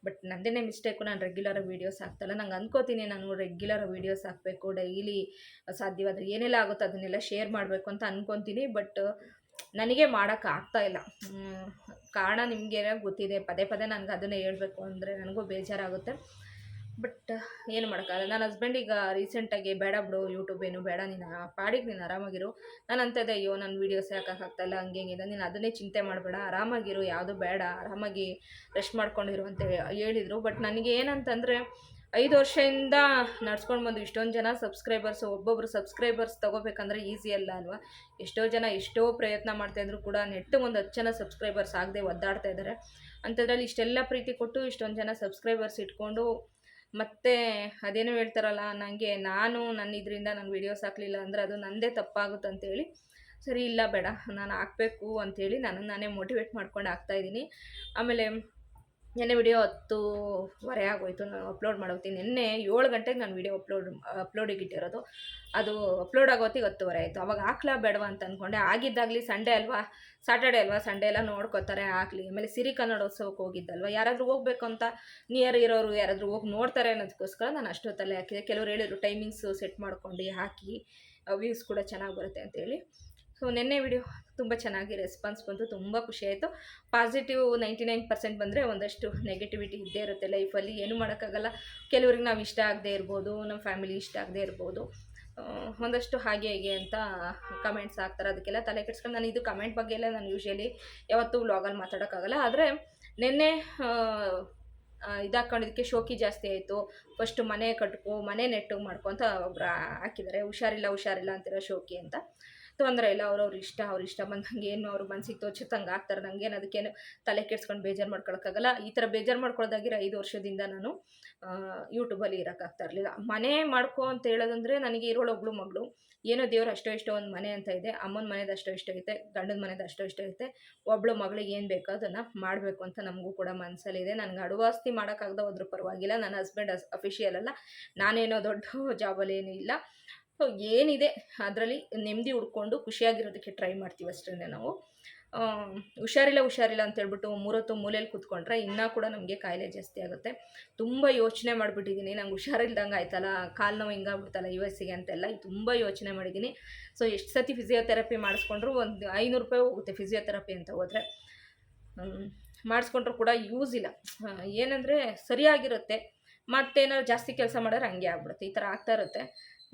ಬಟ್ ನನ್ನದೇ ಮಿಸ್ಟೇಕು, ನಾನು ರೆಗ್ಯುಲರಾಗಿ ವೀಡಿಯೋಸ್ ಹಾಕ್ತಲ್ಲ. ನಂಗೆ ಅಂದ್ಕೋತೀನಿ ನಾನು ರೆಗ್ಯುಲರ್ ವೀಡಿಯೋಸ್ ಹಾಕಬೇಕು, ಡೈಲಿ ಸಾಧ್ಯವಾದರೆ ಏನೆಲ್ಲ ಆಗುತ್ತೋ ಅದನ್ನೆಲ್ಲ ಶೇರ್ ಮಾಡಬೇಕು ಅಂತ ಅಂದ್ಕೊತೀನಿ. ಬಟ್ ನನಗೆ ಮಾಡೋಕ್ಕಾಗ್ತಾಯಿಲ್ಲ. ಕಾರಣ ನಿಮಗೆ ಗೊತ್ತಿದೆ, ಪದೇ ಪದೇ ನನಗೆ ಅದನ್ನೇ ಹೇಳ್ಬೇಕು ಅಂದರೆ ನನಗೂ ಬೇಜಾರಾಗುತ್ತೆ. ಬಟ್ ಏನು ಮಾಡೋಕ್ಕಾಗಲ್ಲ. ನನ್ನ ಹಸ್ಬೆಂಡ್ ಈಗ ರೀಸೆಂಟಾಗಿ ಬೇಡ ಬಿಡು ಯೂಟ್ಯೂಬ್ ಏನು ಬೇಡ, ನೀನು ಪಾಡಿಗೆ ನೀನು ಆರಾಮಾಗಿರು. ನಾನು ಅಂತದೆ, ಅಯ್ಯೋ ನನ್ನ ವೀಡಿಯೋಸ್ ಹಾಕೋಕ್ಕಾಗ್ತಾಯಿಲ್ಲ, ಹಂಗೆ ಹಿಂಗಿದೆ, ನೀನು ಅದನ್ನೇ ಚಿಂತೆ ಮಾಡಬೇಡ, ಆರಾಮಾಗಿರು, ಯಾವುದು ಬೇಡ, ಆರಾಮಾಗಿ ರೆಸ್ಟ್ ಮಾಡ್ಕೊಂಡಿರು ಅಂತ ಹೇಳಿದರು. ಬಟ್ ನನಗೆ ಏನಂತಂದರೆ 5 ವರ್ಷದಿಂದ ನಡ್ಸ್ಕೊಂಡು ಬಂದು ಇಷ್ಟೊಂದು ಜನ ಸಬ್ಸ್ಕ್ರೈಬರ್ಸು, ಒಬ್ಬೊಬ್ಬರು ಸಬ್ಸ್ಕ್ರೈಬರ್ಸ್ ತೊಗೋಬೇಕಂದ್ರೆ ಈಸಿ ಅಲ್ಲ ಅಲ್ವಾ. ಎಷ್ಟೋ ಜನ ಎಷ್ಟೋ ಪ್ರಯತ್ನ ಮಾಡ್ತಾಯಿದ್ರು ಕೂಡ ನೆಟ್ಟು ಒಂದು 10 ಜನ ಸಬ್ಸ್ಕ್ರೈಬರ್ಸ್ ಆಗದೆ ಒದ್ದಾಡ್ತಾ ಇದ್ದಾರೆ. ಅಂಥದ್ರಲ್ಲಿ ಇಷ್ಟೆಲ್ಲ ಪ್ರೀತಿ ಕೊಟ್ಟು ಇಷ್ಟೊಂದು ಜನ ಸಬ್ಸ್ಕ್ರೈಬರ್ಸ್ ಇಟ್ಕೊಂಡು ಮತ್ತು ಅದೇನೋ ಹೇಳ್ತಾರಲ್ಲ, ನನಗೆ ನನ್ನ ಇದರಿಂದ ನಾನು ವೀಡಿಯೋಸ್ ಹಾಕಲಿಲ್ಲ ಅಂದರೆ ಅದು ನನ್ನದೇ ತಪ್ಪಾಗುತ್ತಂತೇಳಿ, ಸರಿ ಇಲ್ಲ ಬೇಡ ನಾನು ಹಾಕಬೇಕು ಅಂಥೇಳಿ ನಾನೇ ಮೋಟಿವೇಟ್ ಮಾಡ್ಕೊಂಡು ಹಾಕ್ತಾಯಿದ್ದೀನಿ. ಆಮೇಲೆ ನೆನ್ನೆ ವಿಡಿಯೋ 10:30 ಆಗೋಯ್ತು ನಾನು ಅಪ್ಲೋಡ್ ಮಾಡೋಗ್ತೀನಿ. ನಿನ್ನೆ 7 ಗಂಟೆಗೆ ನಾನು ವಿಡಿಯೋ ಅಪ್ಲೋಡಿಗೆ ಇಟ್ಟಿರೋದು. ಅದು ಅಪ್ಲೋಡ್ ಆಗೋತ್ತಿಗೆ 10:30 ಆಯಿತು. ಅವಾಗ ಹಾಕ್ಲಾ ಬೇಡವಾ ಅಂತ ಅಂದ್ಕೊಂಡೆ. ಆಗಿದ್ದಾಗಲಿ ಸಂಡೇ ಅಲ್ವಾ, ಸಾಟರ್ಡೆ ಅಲ್ವಾ, ಸಂಡೇ ಎಲ್ಲ ನೋಡ್ಕೋತಾರೆ, ಹಾಕ್ಲಿ. ಆಮೇಲೆ ಸಿರಿ ಕನ್ನಡೋತ್ಸವಕ್ಕೆ ಹೋಗಿದ್ದಲ್ವ, ಯಾರಾದರೂ ಹೋಗಬೇಕು ಅಂತ ನಿಯರ್ ಇರೋರು ಯಾರಾದರೂ ಹೋಗಿ ನೋಡ್ತಾರೆ ಅನ್ನೋದಕ್ಕೋಸ್ಕರ ನಾನು ಅಷ್ಟೊತ್ತಲ್ಲೇ ಹಾಕಿದೆ. ಕೆಲವರು ಹೇಳಿದರು ಟೈಮಿಂಗ್ಸು ಸೆಟ್ ಮಾಡ್ಕೊಂಡು ಹಾಕಿ, ವ್ಯೂಸ್ ಕೂಡ ಚೆನ್ನಾಗಿ ಬರುತ್ತೆ ಅಂತೇಳಿ. ಸೊ ನಿನ್ನೆ ವಿಡಿಯೋ ತುಂಬ ಚೆನ್ನಾಗಿ ರೆಸ್ಪಾನ್ಸ್ ಬಂತು, ತುಂಬ ಖುಷಿಯಾಯಿತು. ಪಾಸಿಟಿವ್ 99% ಬಂದರೆ ಒಂದಷ್ಟು ನೆಗೆಟಿವಿಟಿ ಇದ್ದೇ ಇರುತ್ತೆ ಲೈಫಲ್ಲಿ, ಏನೂ ಮಾಡೋಕ್ಕಾಗಲ್ಲ. ಕೆಲವ್ರಿಗೆ ನಾವು ಇಷ್ಟ ಆಗದೆ ಇರ್ಬೋದು, ನಮ್ಮ ಫ್ಯಾಮಿಲಿ ಇಷ್ಟ ಆಗದೆ ಇರ್ಬೋದು, ಒಂದಷ್ಟು ಹಾಗೆ ಹೀಗೆ ಅಂತ ಕಮೆಂಟ್ಸ್ ಹಾಕ್ತಾರೆ. ಅದಕ್ಕೆಲ್ಲ ತಲೆ ಕೆಡ್ಸ್ಕೊಂಡು ನಾನು ಇದು ಕಮೆಂಟ್ ಬಗ್ಗೆ ಎಲ್ಲ ನಾನು ಯೂಶ್ವಲಿ ಯಾವತ್ತೂ ವ್ಲಾಗಲ್ಲಿ ಮಾತಾಡೋಕ್ಕಾಗಲ್ಲ. ಆದರೆ ನಿನ್ನೆ ಇದಾಕೊಂಡಿದ್ದಕ್ಕೆ ಶೋಕಿ ಜಾಸ್ತಿ ಆಯಿತು. ಫಸ್ಟು ಮನೆ ಕಟ್ಕೊ, ಮನೆ ನೆಟ್ಟಿಗೆ ಮಾಡ್ಕೊ ಅಂತ ಒಬ್ಬರು ಹಾಕಿದ್ದಾರೆ. ಹುಷಾರಿಲ್ಲ ಅಂತಿರೋ ಶೋಕಿ ಅಂತ. ತೊಂದರೆ ಇಲ್ಲ, ಅವ್ರ ಇಷ್ಟ ಬಂದಂಗೆ ಏನು ಅವ್ರ ಮನಸ್ಸಿಗೆ ತೋಚುತ್ತಂಗೆ ಆಗ್ತಾರೆ. ನನಗೇನು ಅದಕ್ಕೇನು ತಲೆ ಕೆಡ್ಸ್ಕೊಂಡು ಬೇಜಾರು ಮಾಡ್ಕೊಳಕ್ಕಾಗಲ್ಲ. ಈ ಥರ ಬೇಜಾರು ಮಾಡ್ಕೊಳ್ಳೋದಾಗಿರೋ 5 ವರ್ಷದಿಂದ ನಾನು ಯೂಟ್ಯೂಬಲ್ಲಿ ಇರೋಕ್ಕಾಗ್ತಾ ಇರಲಿಲ್ಲ. ಮನೆ ಮಾಡ್ಕೊ ಅಂತ ಹೇಳೋದಂದರೆ, ನನಗೆ ಇರೋಳೊಬ್ಳು ಮಗಳು, ಏನೋ ದೇವ್ರು ಅಷ್ಟೋ ಒಂದು ಮನೆ ಅಂತ ಇದೆ. ಅಮ್ಮನ ಮನೇದು ಅಷ್ಟೋ ಇಷ್ಟ ಐತೆ, ಗಂಡನ ಮನೇದು ಅಷ್ಟೋ ಇಷ್ಟ ಐತೆ. ಒಬ್ಬಳು ಮಗಳಿಗೆ ಏನು ಬೇಕೋ ಅದನ್ನು ಮಾಡಬೇಕು ಅಂತ ನಮಗೂ ಕೂಡ ಮನಸ್ಸಲ್ಲಿದೆ. ನನಗೆ ಅಡುವಾಸ್ತಿ ಮಾಡೋಕ್ಕಾಗದ ಹೋದ್ರೂ ಪರವಾಗಿಲ್ಲ. ನನ್ನ ಹಸ್ಬೆಂಡ್ ಅಫಿಷಿಯಲ್ ಅಲ್ಲ, ನಾನೇನೋ ದೊಡ್ಡ ಜಾಬಲ್ಲಿ ಏನೂ ಇಲ್ಲ. ಸೊ ಏನಿದೆ ಅದರಲ್ಲಿ ನೆಮ್ಮದಿ ಹುಡ್ಕೊಂಡು ಖುಷಿಯಾಗಿರೋದಕ್ಕೆ ಟ್ರೈ ಮಾಡ್ತೀವಿ ಅಷ್ಟೇ ನಾವು. ಹುಷಾರಿಲ್ಲ ಅಂತೇಳ್ಬಿಟ್ಟು 3 ಹೊತ್ತು ಮೂಲೆಯಲ್ಲಿ ಕೂತ್ಕೊಂಡ್ರೆ ಇನ್ನೂ ಕೂಡ ನಮಗೆ ಕಾಯಿಲೆ ಜಾಸ್ತಿ ಆಗುತ್ತೆ. ತುಂಬ ಯೋಚನೆ ಮಾಡಿಬಿಟ್ಟಿದ್ದೀನಿ, ನಂಗೆ ಹುಷಾರಿಲ್ದಂಗೆ ಆಯ್ತಲ್ಲ, ಕಾಲು ನೋವು ಹಿಂಗಾಗ್ಬಿಡ್ತಲ್ಲ US ಗೆ ಅಂತೆಲ್ಲ ತುಂಬ ಯೋಚನೆ ಮಾಡಿದ್ದೀನಿ. ಸೊ ಎಷ್ಟು ಸತಿ ಫಿಸಿಯೋಥೆರಪಿ ಮಾಡಿಸ್ಕೊಂಡ್ರು ಒಂದು 500 ರೂಪಾಯಿ ಹೋಗುತ್ತೆ ಫಿಸಿಯೋಥೆರಪಿ ಅಂತ ಹೋದರೆ. ಮಾಡಿಸ್ಕೊಂಡ್ರು ಕೂಡ ಯೂಸ್ ಇಲ್ಲ. ಏನಂದರೆ ಸರಿಯಾಗಿರುತ್ತೆ, ಮತ್ತೇನಾದ್ರು ಜಾಸ್ತಿ ಕೆಲಸ ಮಾಡಿದ್ರೆ ಹಂಗೆ ಆಗ್ಬಿಡುತ್ತೆ. ಈ ಥರ ಆಗ್ತಾ ಇರುತ್ತೆ.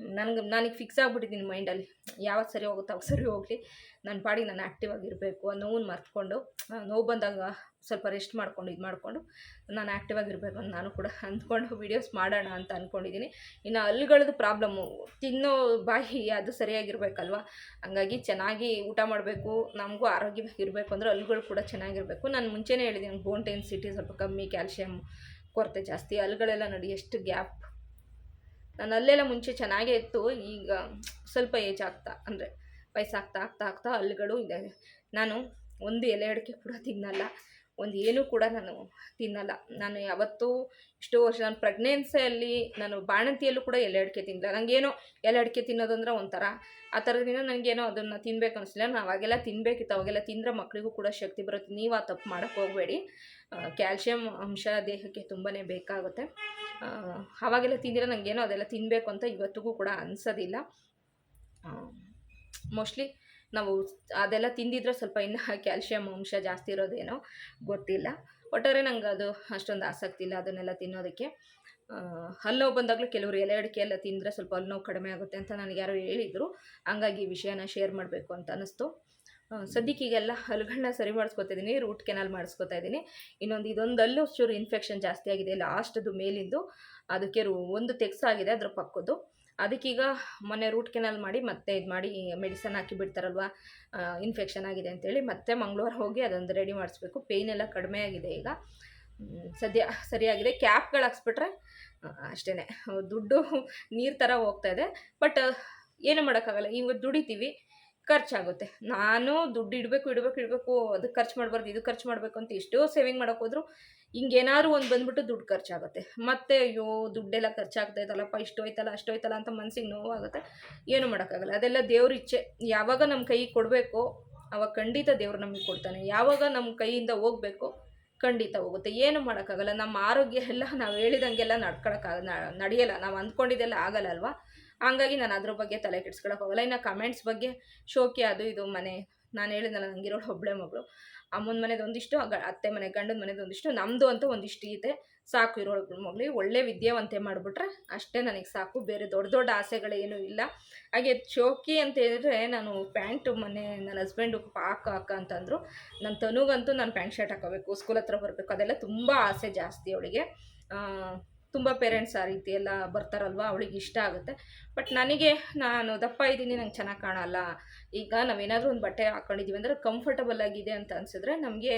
ನನಗೆ ಫಿಕ್ಸ್ ಆಗಿಬಿಟ್ಟಿದ್ದೀನಿ ಮೈಂಡಲ್ಲಿ, ಯಾವತ್ತು ಸರಿ ಹೋಗುತ್ತೋ ಅವಾಗ ಸರಿ ಹೋಗಲಿ, ನನ್ನ ಪಾಡಿಗೆ ನಾನು ಆ್ಯಕ್ಟಿವ್ ಆಗಿರಬೇಕು. ಆ ನೋವನ್ನು ಮರ್ತ್ಕೊಂಡು, ನೋವು ಬಂದಾಗ ಸ್ವಲ್ಪ ರೆಸ್ಟ್ ಮಾಡ್ಕೊಂಡು ಇದು ಮಾಡಿಕೊಂಡು ನಾನು ಆ್ಯಕ್ಟಿವ್ ಆಗಿರಬೇಕು ಅಂತ ನಾನು ಕೂಡ ಅಂದ್ಕೊಂಡು ವೀಡಿಯೋಸ್ ಮಾಡೋಣ ಅಂತ ಅಂದ್ಕೊಂಡಿದ್ದೀನಿ. ಇನ್ನು ಹಲ್ಲುಗಳದ್ದು ಪ್ರಾಬ್ಲಮ್ಮು, ತಿನ್ನೋ ಬಾಯಿ ಅದು ಸರಿಯಾಗಿರಬೇಕಲ್ವ, ಹಂಗಾಗಿ ಚೆನ್ನಾಗಿ ಊಟ ಮಾಡಬೇಕು. ನಮಗೂ ಆರೋಗ್ಯವಾಗಿರಬೇಕು ಅಂದರೆ ಹಲ್ಲುಗಳು ಕೂಡ ಚೆನ್ನಾಗಿರಬೇಕು. ನಾನು ಮುಂಚೆನೇ ಹೇಳಿದ್ದೀನಿ, ಬೋನ್ ಡೆನ್ಸಿಟಿ ಸ್ವಲ್ಪ ಕಮ್ಮಿ, ಕ್ಯಾಲ್ಶಿಯಮ್ ಕೊರತೆ ಜಾಸ್ತಿ, ಹಲ್ಲುಗಳೆಲ್ಲ ನೋಡಿ ಎಷ್ಟು ಗ್ಯಾಪ್. ನಾನು ಅಲ್ಲೆಲ್ಲ ಮುಂಚೆ ಚೆನ್ನಾಗೇ ಇತ್ತು, ಈಗ ಸ್ವಲ್ಪ ಏಜ್ ಆಗ್ತಾ ಅಂದರೆ ವಯಸ್ಸಾಗ್ತಾ ಹಲ್ಲುಗಳು ಇದೆ. ನಾನು ಒಂದು ಎಲೆ ಅಡಿಕೆ ಕೂಡ ತಿನ್ನಲ್ಲ, ಒಂದು ಏನೂ ಕೂಡ ನಾನು ತಿನ್ನಲ್ಲ. ನಾನು ಯಾವತ್ತೂ ಇಷ್ಟೋ ವರ್ಷ ನಾನು ಪ್ರೆಗ್ನೆನ್ಸಿಯಲ್ಲಿ, ನಾನು ಬಾಣಂತಿಯಲ್ಲೂ ಕೂಡ ಎಲೆ ಅಡಿಕೆ ತಿನ್ನಲ್ಲ. ನನಗೇನೋ ಎಲೆ ಅಡಿಕೆ ತಿನ್ನೋದು ಅಂದರೆ ಒಂಥರ ಆ ಥರದಿಂದ ನನಗೇನೋ ಅದನ್ನು ತಿನ್ಬೇಕು ಅನಿಸ್ಲಿಲ್ಲ. ನಾನು ಅವಾಗೆಲ್ಲ ತಿನ್ನಬೇಕಿತ್ತು, ಅವಾಗೆಲ್ಲ ತಿಂದರೆ ಮಕ್ಕಳಿಗೂ ಕೂಡ ಶಕ್ತಿ ಬರುತ್ತೆ. ನೀವು ಆ ತಪ್ಪು ಮಾಡೋಕ್ಕೆ ಹೋಗಬೇಡಿ. ಕ್ಯಾಲ್ಶಿಯಂ ಅಂಶ ದೇಹಕ್ಕೆ ತುಂಬಾ ಬೇಕಾಗುತ್ತೆ. ಆವಾಗೆಲ್ಲ ತಿಂದಿರೋ ನನಗೇನೋ ಅದೆಲ್ಲ ತಿನ್ನಬೇಕು ಅಂತ ಇವತ್ತಿಗೂ ಕೂಡ ಅನಿಸೋದಿಲ್ಲ. ಮೋಸ್ಟ್ಲಿ ನಾವು ಅದೆಲ್ಲ ತಿಂದಿದ್ರೆ ಸ್ವಲ್ಪ ಇನ್ನೂ ಕ್ಯಾಲ್ಶಿಯಂ ಅಂಶ ಜಾಸ್ತಿ ಇರೋದೇನೋ ಗೊತ್ತಿಲ್ಲ. ಒಟ್ಟಾರೆ ನಂಗೆ ಅದು ಅಷ್ಟೊಂದು ಆಸಕ್ತಿ ಇಲ್ಲ ಅದನ್ನೆಲ್ಲ ತಿನ್ನೋದಕ್ಕೆ. ಹಲ್ಲು ನೋವು ಬಂದಾಗಲೂ ಕೆಲವರು ಎಲೆ ಅಡಿಕೆ ಎಲ್ಲ ತಿಂದರೆ ಸ್ವಲ್ಪ ಹಲ್ಲು ನೋವು ಕಡಿಮೆ ಆಗುತ್ತೆ ಅಂತ ನನಗೆ ಯಾರೋ ಹೇಳಿದರು. ಹಂಗಾಗಿ ಈ ವಿಷಯನ ಶೇರ್ ಮಾಡಬೇಕು ಅಂತ ಅನ್ನಿಸ್ತು. ಸದ್ಯಕ್ಕೆ ಈಗೆಲ್ಲ ಹಲ್ಲುಗಳನ್ನ ಸರಿ ಮಾಡಿಸ್ಕೊತಿದ್ದೀನಿ, ರೂಟ್ ಕೆನಾಲ್ ಮಾಡಿಸ್ಕೊತಾ ಇದ್ದೀನಿ. ಇದೊಂದು ಹಲ್ಲು ಚೂರು ಇನ್ಫೆಕ್ಷನ್ ಜಾಸ್ತಿ ಆಗಿದೆ, ಲಾಸ್ಟದು ಮೇಲಿಂದು, ಅದಕ್ಕೆ ಒಂದು ತೆಗ್ಸಾಗಿದೆ ಅದ್ರ ಪಕ್ಕದ್ದು. ಅದಕ್ಕೀಗ ಮೊನ್ನೆ ರೂಟ್ ಕೆನಾಲ್ ಮಾಡಿ ಮತ್ತೆ ಇದು ಮಾಡಿ ಮೆಡಿಸನ್ ಹಾಕಿ ಬಿಡ್ತಾರಲ್ವ, ಇನ್ಫೆಕ್ಷನ್ ಆಗಿದೆ ಅಂತೇಳಿ ಮತ್ತೆ ಮಂಗಳವಾರ ಹೋಗಿ ಅದೊಂದು ರೆಡಿ ಮಾಡಿಸ್ಬೇಕು. ಪೇಯ್ನ್ ಎಲ್ಲ ಕಡಿಮೆ ಆಗಿದೆ ಈಗ, ಸದ್ಯ ಸರಿಯಾಗಿದೆ. ಕ್ಯಾಪ್ಗಳು ಹಾಕ್ಸ್ಬಿಟ್ರೆ ಅಷ್ಟೇ, ದುಡ್ಡು ನೀರು ಥರ ಹೋಗ್ತಾಯಿದೆ. ಬಟ್ ಏನು ಮಾಡೋಕ್ಕಾಗಲ್ಲ, ಇವತ್ತು ದುಡಿತೀವಿ, ಖರ್ಚಾಗುತ್ತೆ. ನಾನು ದುಡ್ಡು ಇಡಬೇಕು ಅದಕ್ಕೆ ಖರ್ಚು ಮಾಡಬಾರ್ದು, ಇದು ಖರ್ಚು ಮಾಡಬೇಕು ಅಂತ ಎಷ್ಟೋ ಸೇವಿಂಗ್ ಮಾಡೋಕೆ ಹೋದ್ರು ಹಿಂಗೇನಾದ್ರು ಒಂದು ಬಂದುಬಿಟ್ಟು ದುಡ್ಡು ಖರ್ಚಾಗುತ್ತೆ. ಮತ್ತೆ ಅಯ್ಯೋ ದುಡ್ಡೆಲ್ಲ ಖರ್ಚಾಗ್ತಾಯಿತ್ತಲ್ಲಪ್ಪ, ಇಷ್ಟು ಹೋಯ್ತಲ್ಲ ಅಷ್ಟು ಹೋಯ್ತಲ್ಲ ಅಂತ ಮನಸ್ಸಿಗೆ ನೋವಾಗುತ್ತೆ. ಏನು ಮಾಡೋಕ್ಕಾಗಲ್ಲ, ಅದೆಲ್ಲ ದೇವ್ರ ಇಚ್ಛೆ. ಯಾವಾಗ ನಮ್ಮ ಕೈಗೆ ಕೊಡಬೇಕೋ ಅವಾಗ ಖಂಡಿತ ದೇವ್ರು ನಮಗೆ ಕೊಡ್ತಾನೆ. ಯಾವಾಗ ನಮ್ಮ ಕೈಯಿಂದ ಹೋಗಬೇಕು ಖಂಡಿತ ಹೋಗುತ್ತೆ. ಏನು ಮಾಡೋಕ್ಕಾಗಲ್ಲ. ನಮ್ಮ ಆರೋಗ್ಯ ಎಲ್ಲ ನಾವು ಹೇಳಿದಂಗೆಲ್ಲ ನಡೆಯಲ್ಲ, ನಾವು ಅಂದ್ಕೊಂಡಿದ್ದೆಲ್ಲ ಆಗಲ್ಲ ಅಲ್ವಾ. ಹಂಗಾಗಿ ನಾನು ಅದ್ರ ಬಗ್ಗೆ ತಲೆ ಕೆಡ್ಸ್ಕೊಳಕ್ಕೆ ಹೋಗಲ್ಲ. ಇನ್ನು ಕಮೆಂಟ್ಸ್ ಬಗ್ಗೆ ಶೋಕಿ ಅದು ಇದು ಮನೆ, ನಾನು ಹೇಳಿದ್ನಲ್ಲ ನನಗಿರೋಳು ಒಬ್ಬಳೆ ಮಗಳು, ಅಮ್ಮನ ಮನೆದು ಒಂದಿಷ್ಟು, ಅತ್ತೆ ಮನೆ ಗಂಡನ ಮನೆದು ಒಂದಿಷ್ಟು, ನಮ್ಮದು ಅಂತ ಒಂದಿಷ್ಟು ಇದೆ, ಸಾಕು. ಇರೋಳು ಮಗಳಿಗೆ ಒಳ್ಳೆ ವಿದ್ಯಾವಂತೆ ಮಾಡಿಬಿಟ್ರೆ ಅಷ್ಟೇ ನನಗೆ ಸಾಕು. ಬೇರೆ ದೊಡ್ಡ ದೊಡ್ಡ ಆಸೆಗಳೇನೂ ಇಲ್ಲ. ಹಾಗೆ ಶೋಕಿ ಅಂತ ಹೇಳಿದ್ರೆ, ನಾನು ಪ್ಯಾಂಟು ಮೊನ್ನೆ ನನ್ನ ಹಸ್ಬೆಂಡು ಹಾಕ ಅಂತಂದರು. ನನ್ನ ತನುಗಂತೂ ನಾನು ಪ್ಯಾಂಟ್ ಶರ್ಟ್ ಹಾಕೋಬೇಕು, ಸ್ಕೂಲ್ ಹತ್ರ ಬರಬೇಕು, ಅದೆಲ್ಲ ತುಂಬ ಆಸೆ ಜಾಸ್ತಿ ಅವಳಿಗೆ. ತುಂಬ ಪೇರೆಂಟ್ಸ್ ಆ ರೀತಿ ಎಲ್ಲ ಬರ್ತಾರಲ್ವ, ಅವಳಿಗೆ ಇಷ್ಟ ಆಗುತ್ತೆ. ಬಟ್ ನನಗೆ, ನಾನು ದಪ್ಪ ಇದ್ದೀನಿ, ನಂಗೆ ಚೆನ್ನಾಗಿ ಕಾಣಲ್ಲ. ಈಗ ನಾವೇನಾದರೂ ಒಂದು ಬಟ್ಟೆ ಹಾಕ್ಕೊಂಡಿದ್ದೀವಿ ಅಂದರೆ ಕಂಫರ್ಟಬಲ್ ಆಗಿದೆ ಅಂತ ಅನಿಸಿದ್ರೆ ನಮಗೆ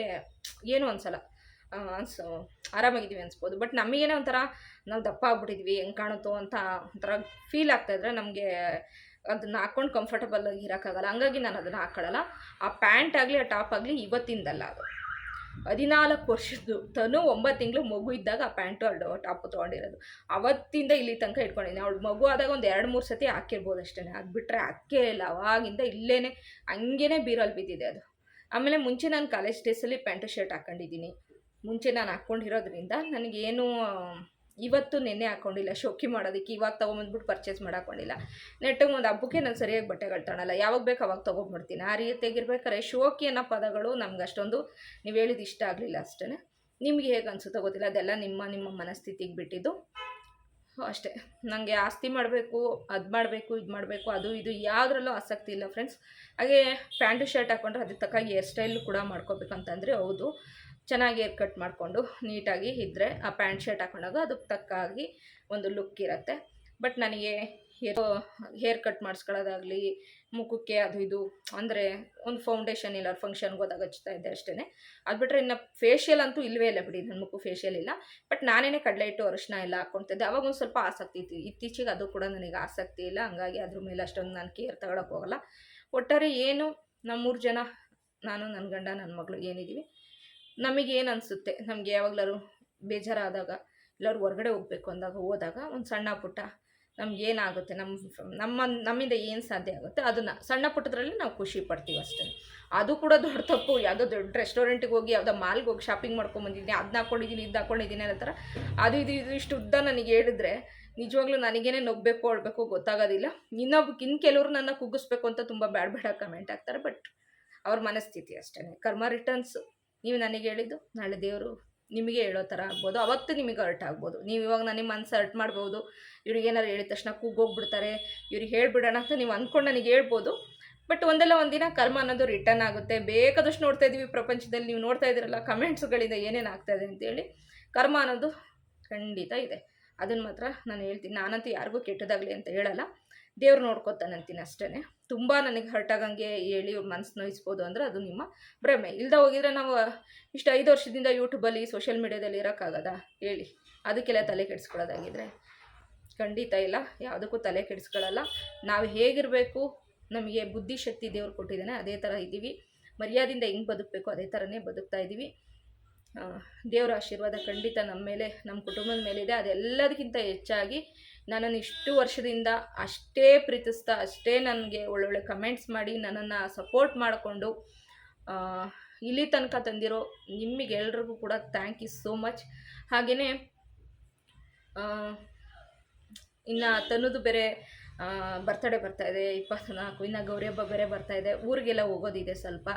ಏನೂ ಅನಿಸಲ್ಲ, ಆರಾಮಾಗಿದ್ದೀವಿ ಅನಿಸ್ಬೋದು. ಬಟ್ ನಮಗೇನೋ ಒಂಥರ ನಾವು ದಪ್ಪ ಆಗ್ಬಿಟ್ಟಿದ್ವಿ, ಹೆಂಗೆ ಕಾಣುತ್ತೋ ಅಂತ ಒಂಥರ ಫೀಲ್ ಆಗ್ತಾಯಿದ್ರೆ ನಮಗೆ ಅದನ್ನು ಹಾಕ್ಕೊಂಡು ಕಂಫರ್ಟಬಲ್ ಆಗಿ ಇರೋಕ್ಕಾಗಲ್ಲ. ಹಂಗಾಗಿ ನಾನು ಅದನ್ನು ಹಾಕ್ಕೊಳ್ಳಲ್ಲ. ಆ ಪ್ಯಾಂಟ್ ಆಗಲಿ ಆ ಟಾಪ್ ಆಗಲಿ ಇವತ್ತಿಂದಲ್ಲ, ಅದು 14 ವರ್ಷದ್ದು. ತನು 9 ತಿಂಗಳು ಮಗು ಇದ್ದಾಗ ಆ ಪ್ಯಾಂಟು ಟಾಪು ತೊಗೊಂಡಿರೋದು. ಅವತ್ತಿಂದ ಇಲ್ಲಿ ತನಕ ಇಟ್ಕೊಂಡಿದ್ದೀನಿ. ಅವಳು ಮಗು ಆದಾಗ ಒಂದು 2-3 ಸತಿ ಹಾಕಿರ್ಬೋದು ಅಷ್ಟೇ, ಅದು ಬಿಟ್ಟರೆ ಹಾಕೇ ಇಲ್ಲ. ಅವಾಗಿಂದ ಇಲ್ಲೇ ಹಂಗೇ ಬೀರಲ್ಲಿ ಬಿದ್ದಿದೆ ಅದು. ಆಮೇಲೆ ಮುಂಚೆ ನಾನು ಕಾಲೇಜ್ ಡೇಸಲ್ಲಿ ಪ್ಯಾಂಟು ಶರ್ಟ್ ಹಾಕ್ಕೊಂಡಿದ್ದೀನಿ. ಮುಂಚೆ ನಾನು ಹಾಕ್ಕೊಂಡಿರೋದ್ರಿಂದ ನನಗೇನು ಇವತ್ತು ನೆನ್ನೆ ಹಾಕ್ಕೊಂಡಿಲ್ಲ ಶೋಕಿ ಮಾಡೋದಕ್ಕೆ. ಇವಾಗ ತೊಗೊಂಬಂದ್ಬಿಟ್ಟು ಪರ್ಚೇಸ್ ಮಾಡಾಕೊಂಡಿಲ್ಲ. ನೆಟ್ಟಿಗೆ ಒಂದು ಹಬ್ಬಕ್ಕೆ ನಾನು ಸರಿಯಾಗಿ ಬಟ್ಟೆಗಳು ತಗೊಳ್ಳಲ್ಲ, ಯಾವಾಗ ಬೇಕು ಅವಾಗ ತೊಗೊಂಡ್ಬಿಡ್ತೀನಿ. ಆ ರೀತಿಯಾಗಿರ್ಬೇಕಾದ್ರೆ ಶೋಕಿ ಅನ್ನೋ ಪದಗಳು ನಮ್ಗೆ ಅಷ್ಟೊಂದು ನೀವು ಹೇಳಿದ್ದು ಇಷ್ಟ ಆಗಲಿಲ್ಲ ಅಷ್ಟೇ. ನಿಮಗೆ ಹೇಗೆ ಅನಿಸುತ್ತೋ ಗೊತ್ತಿಲ್ಲ, ಅದೆಲ್ಲ ನಿಮ್ಮ ಮನಸ್ಥಿತಿಗೆ ಬಿಟ್ಟಿದ್ದು ಅಷ್ಟೇ. ನನಗೆ ಆಸ್ತಿ ಮಾಡಬೇಕು, ಅದು ಮಾಡಬೇಕು, ಇದು ಮಾಡಬೇಕು, ಅದು ಇದು ಯಾವುದ್ರಲ್ಲೂ ಆಸಕ್ತಿ ಇಲ್ಲ ಫ್ರೆಂಡ್ಸ್. ಹಾಗೆ ಪ್ಯಾಂಟು ಶರ್ಟ್ ಹಾಕ್ಕೊಂಡ್ರೆ ಅದಕ್ಕೆ ತಕ್ಕ ಹೇರ್ ಸ್ಟೈಲ್ ಕೂಡ ಮಾಡ್ಕೋಬೇಕಂತಂದರೆ ಹೌದು, ಚೆನ್ನಾಗಿ ಹೇರ್ ಕಟ್ ಮಾಡಿಕೊಂಡು ನೀಟಾಗಿ ಇದ್ದರೆ ಆ ಪ್ಯಾಂಟ್ ಶರ್ಟ್ ಹಾಕೊಂಡಾಗ ಅದಕ್ಕೆ ತಕ್ಕಾಗಿ ಒಂದು ಲುಕ್ ಇರುತ್ತೆ. ಬಟ್ ನನಗೆ ಹೇರ್ ಕಟ್ ಮಾಡಿಸ್ಕೊಳ್ಳೋದಾಗಲಿ, ಮುಖಕ್ಕೆ ಅದು ಇದು ಅಂದರೆ ಒಂದು ಫೌಂಡೇಶನ್ ಇಲ್ಲ, ಫಂಕ್ಷನ್ಗೆ ಹೋದಾಗ ಹಚ್ತಾ ಇದ್ದೆ ಅಷ್ಟೇ. ಅದು ಬಿಟ್ಟರೆ ಇನ್ನು ಫೇಶಿಯಲ್ ಅಂತೂ ಇಲ್ಲವೇ ಇಲ್ಲ ಬಿಡಿ, ನನ್ನ ಮುಖ ಫೇಶಿಯಲ್ ಇಲ್ಲ. ಬಟ್ ನಾನೇನೇ ಕಡಲೆ ಹಿಟ್ಟು ಅರಿಶಿನ ಎಲ್ಲ ಹಾಕ್ಕೊಳ್ತಿದ್ದೆ. ಅವಾಗ ಒಂದು ಸ್ವಲ್ಪ ಆಸಕ್ತಿ ಇತ್ತು. ಇತ್ತೀಚೆಗೆ ಅದು ಕೂಡ ನನಗೆ ಆಸಕ್ತಿ ಇಲ್ಲ, ಹಂಗಾಗಿ ಅದ್ರ ಮೇಲೆ ಅಷ್ಟೊಂದು ನಾನು ಕೇರ್ ತಗೊಳಕ್ಕೆ ಹೋಗಲ್ಲ. ಒಟ್ಟಾರೆ ಏನು, ನಮ್ಮ 3 ಜನ, ನಾನು, ನನ್ನ ಗಂಡ, ನನ್ನ ಮಗಳು ಏನಿದ್ದೀವಿ, ನಮಗೇನು ಅನಿಸುತ್ತೆ, ನಮಗೆ ಯಾವಾಗಲಾದ್ರು ಬೇಜಾರಾದಾಗ, ಎಲ್ಲರೂ ಹೊರಗಡೆ ಹೋಗಬೇಕು ಅಂದಾಗ ಹೋದಾಗ ಒಂದು ಸಣ್ಣ ಪುಟ್ಟ ನಮಗೇನಾಗುತ್ತೆ, ನಮ್ಮಿಂದ ಏನು ಸಾಧ್ಯ ಆಗುತ್ತೆ ಅದನ್ನು ಸಣ್ಣ ಪುಟ್ಟದ್ರಲ್ಲಿ ನಾವು ಖುಷಿ ಪಡ್ತೀವಿ ಅಷ್ಟೇ. ಅದು ಕೂಡ ದೊಡ್ಡ ತಪ್ಪು. ಯಾವುದೋ ದೊಡ್ಡ ರೆಸ್ಟೋರೆಂಟಿಗೆ ಹೋಗಿ ಯಾವುದೋ ಮಾಲ್ಗೆ ಹೋಗಿ ಶಾಪಿಂಗ್ ಮಾಡ್ಕೊಂಬಂದಿದ್ದೀನಿ, ಅದನ್ನ ಹಾಕ್ಕೊಂಡಿದ್ದೀನಿ, ಇದು ಹಾಕ್ಕೊಂಡಿದ್ದೀನಿ ಅನ್ನೋ ಥರ ಅದು ಇದು ಇಷ್ಟು ಉದ್ದ ನನಗೆ ಹೇಳಿದ್ರೆ ನಿಜವಾಗ್ಲೂ ನನಗೇನೆ ನೊಬ್ಬಬೇಕು ಅಳ್ಬೇಕು ಗೊತ್ತಾಗೋದಿಲ್ಲ. ಇನ್ನು ಕೆಲವರು ನನ್ನ ಕುಗ್ಗಿಸ್ಬೇಕು ಅಂತ ತುಂಬ ಬೇಡ ಕಮೆಂಟ್ ಹಾಕ್ತಾರೆ. ಬಟ್ ಅವ್ರ ಮನಸ್ಥಿತಿ ಅಷ್ಟೇ. ಕರ್ಮ ರಿಟರ್ನ್ಸ್. ನೀವು ನನಗೆ ಹೇಳಿದ್ದು ನಾಳೆ ದೇವರು ನಿಮಗೆ ಹೇಳೋ ಥರ ಆಗ್ಬೋದು, ಅವತ್ತು ನಿಮಗೆ ಹರ್ಟ್ ಆಗ್ಬೋದು. ನೀವು ಇವಾಗ ನನಗೆ ಮನಸ್ಸು ಹರ್ಟ್ ಮಾಡ್ಬೋದು, ಇವ್ರಿಗೆ ಏನಾರು ಹೇಳಿದ ತಕ್ಷಣ ಕೂಗೋಗ್ಬಿಡ್ತಾರೆ, ಇವ್ರಿಗೆ ಹೇಳ್ಬಿಡೋಣ ಅಂತ ನೀವು ಅಂದ್ಕೊಂಡು ನನಗೆ ಹೇಳ್ಬೋದು. ಬಟ್ ಒಂದಲ್ಲ ಒಂದಿನ ಕರ್ಮ ಅನ್ನೋದು ರಿಟರ್ನ್ ಆಗುತ್ತೆ. ಬೇಕಾದಷ್ಟು ನೋಡ್ತಾ ಇದ್ದೀವಿ ಪ್ರಪಂಚದಲ್ಲಿ, ನೀವು ನೋಡ್ತಾ ಇದ್ದೀರಲ್ಲ ಕಮೆಂಟ್ಸ್ಗಳಿಂದ ಏನೇನು ಆಗ್ತಾಯಿದೆ ಅಂತೇಳಿ. ಕರ್ಮ ಅನ್ನೋದು ಖಂಡಿತ ಇದೆ, ಅದನ್ನು ಮಾತ್ರ ನಾನು ಹೇಳ್ತೀನಿ. ನಾನಂತೂ ಯಾರಿಗೂ ಕೆಟ್ಟದಾಗಲಿ ಅಂತ ಹೇಳಲ್ಲ, ದೇವ್ರು ನೋಡ್ಕೊತಾನೆ ಅಂತೀನಿ ಅಷ್ಟೇ. ತುಂಬ ನನಗೆ ಹರ್ಟ್ ಆಗಂಗೆ ಹೇಳಿ ಮನಸ್ಸು ನೋಯಿಸ್ಬೋದು ಅಂದರೆ ಅದು ನಿಮ್ಮ ಭ್ರಮೆ. ಇಲ್ಲದೆ ಹೋಗಿದ್ರೆ ನಾವು ಇಷ್ಟು 5 ವರ್ಷದಿಂದ ಯೂಟ್ಯೂಬಲ್ಲಿ ಸೋಷಿಯಲ್ ಮೀಡ್ಯಾದಲ್ಲಿ ಇರೋಕ್ಕಾಗದ ಹೇಳಿ? ಅದಕ್ಕೆಲ್ಲ ತಲೆ ಕೆಡಿಸ್ಕೊಳ್ಳೋದಾಗಿದ್ರೆ ಖಂಡಿತ ಇಲ್ಲ, ಯಾವುದಕ್ಕೂ ತಲೆ ಕೆಡಿಸ್ಕೊಳ್ಳಲ್ಲ. ನಾವು ಹೇಗಿರಬೇಕು, ನಮಗೆ ಬುದ್ಧಿಶಕ್ತಿ ದೇವ್ರು ಕೊಟ್ಟಿದ್ದಾನೆ, ಅದೇ ಥರ ಇದ್ದೀವಿ. ಮರ್ಯಾದೆಯಿಂದ ಹೆಂಗೆ ಬದುಕಬೇಕು ಅದೇ ಥರನೇ ಬದುಕ್ತಾ ಇದ್ದೀವಿ. ದೇವರ ಆಶೀರ್ವಾದ ಖಂಡಿತ ನಮ್ಮ ಮೇಲೆ, ನಮ್ಮ ಕುಟುಂಬದ ಮೇಲಿದೆ. ಅದೆಲ್ಲದಕ್ಕಿಂತ ಹೆಚ್ಚಾಗಿ ನನ್ನನ್ನು ಇಷ್ಟು ವರ್ಷದಿಂದ ಅಷ್ಟೇ ಪ್ರೀತಿಸ್ತಾ, ಅಷ್ಟೇ ನನಗೆ ಒಳ್ಳೊಳ್ಳೆ ಕಮೆಂಟ್ಸ್ ಮಾಡಿ ನನ್ನನ್ನು ಸಪೋರ್ಟ್ ಮಾಡಿಕೊಂಡು ಇಲ್ಲಿ ತನಕ ತಂದಿರೋ ನಿಮಗೆಲ್ರಿಗೂ ಕೂಡ ಥ್ಯಾಂಕ್ ಯು ಸೋ ಮಚ್. ಹಾಗೆಯೇ ಇನ್ನು ತನ್ನದು ಬೇರೆ ಬರ್ತಡೇ ಬರ್ತಾಯಿದೆ 24, ಇನ್ನು ಗೌರಿ ಹಬ್ಬ ಬೇರೆ ಬರ್ತಾಯಿದೆ. ಊರಿಗೆಲ್ಲ ಹೋಗೋದಿದೆ ಸ್ವಲ್ಪ.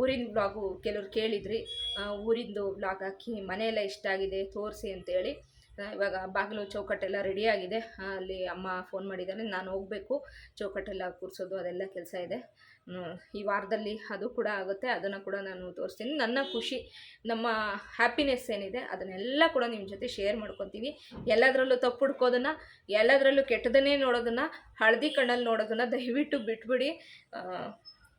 ಊರಿನ ಬ್ಲಾಗು ಕೆಲವ್ರು ಕೇಳಿದ್ರಿ, ಊರಿಂದು ಬ್ಲಾಗ್ ಹಾಕಿ ಮನೆಯೆಲ್ಲ ಇಷ್ಟ ಆಗಿದೆ ತೋರಿಸಿ ಅಂತೇಳಿ. ಇವಾಗ ಬಾಗಿಲು ಚೌಕಟ್ಟೆಲ್ಲ ರೆಡಿಯಾಗಿದೆ. ಅಲ್ಲಿ ಅಮ್ಮ ಫೋನ್ ಮಾಡಿದ್ದಾರೆ, ನಾನು ಹೋಗಬೇಕು, ಚೌಕಟ್ಟೆಲ್ಲ ಕೂರಿಸೋದು ಅದೆಲ್ಲ ಕೆಲಸ ಇದೆ. ಈ ವಾರದಲ್ಲಿ ಅದು ಕೂಡ ಆಗುತ್ತೆ. ಅದನ್ನು ಕೂಡ ನಾನು ತೋರಿಸ್ತೀನಿ. ನನ್ನ ಖುಷಿ, ನಮ್ಮ ಹ್ಯಾಪಿನೆಸ್ ಏನಿದೆ ಅದನ್ನೆಲ್ಲ ಕೂಡ ನಿಮ್ಮ ಜೊತೆ ಶೇರ್ ಮಾಡ್ಕೊತೀನಿ. ಎಲ್ಲದರಲ್ಲೂ ತಪ್ಪು ಹುಡ್ಕೋದನ್ನು, ಎಲ್ಲದರಲ್ಲೂ ಕೆಟ್ಟದನ್ನೇ ನೋಡೋದನ್ನು, ಹಳದಿ ಕಣ್ಣಲ್ಲಿ ನೋಡೋದನ್ನು ದಯವಿಟ್ಟು ಬಿಟ್ಬಿಡಿ.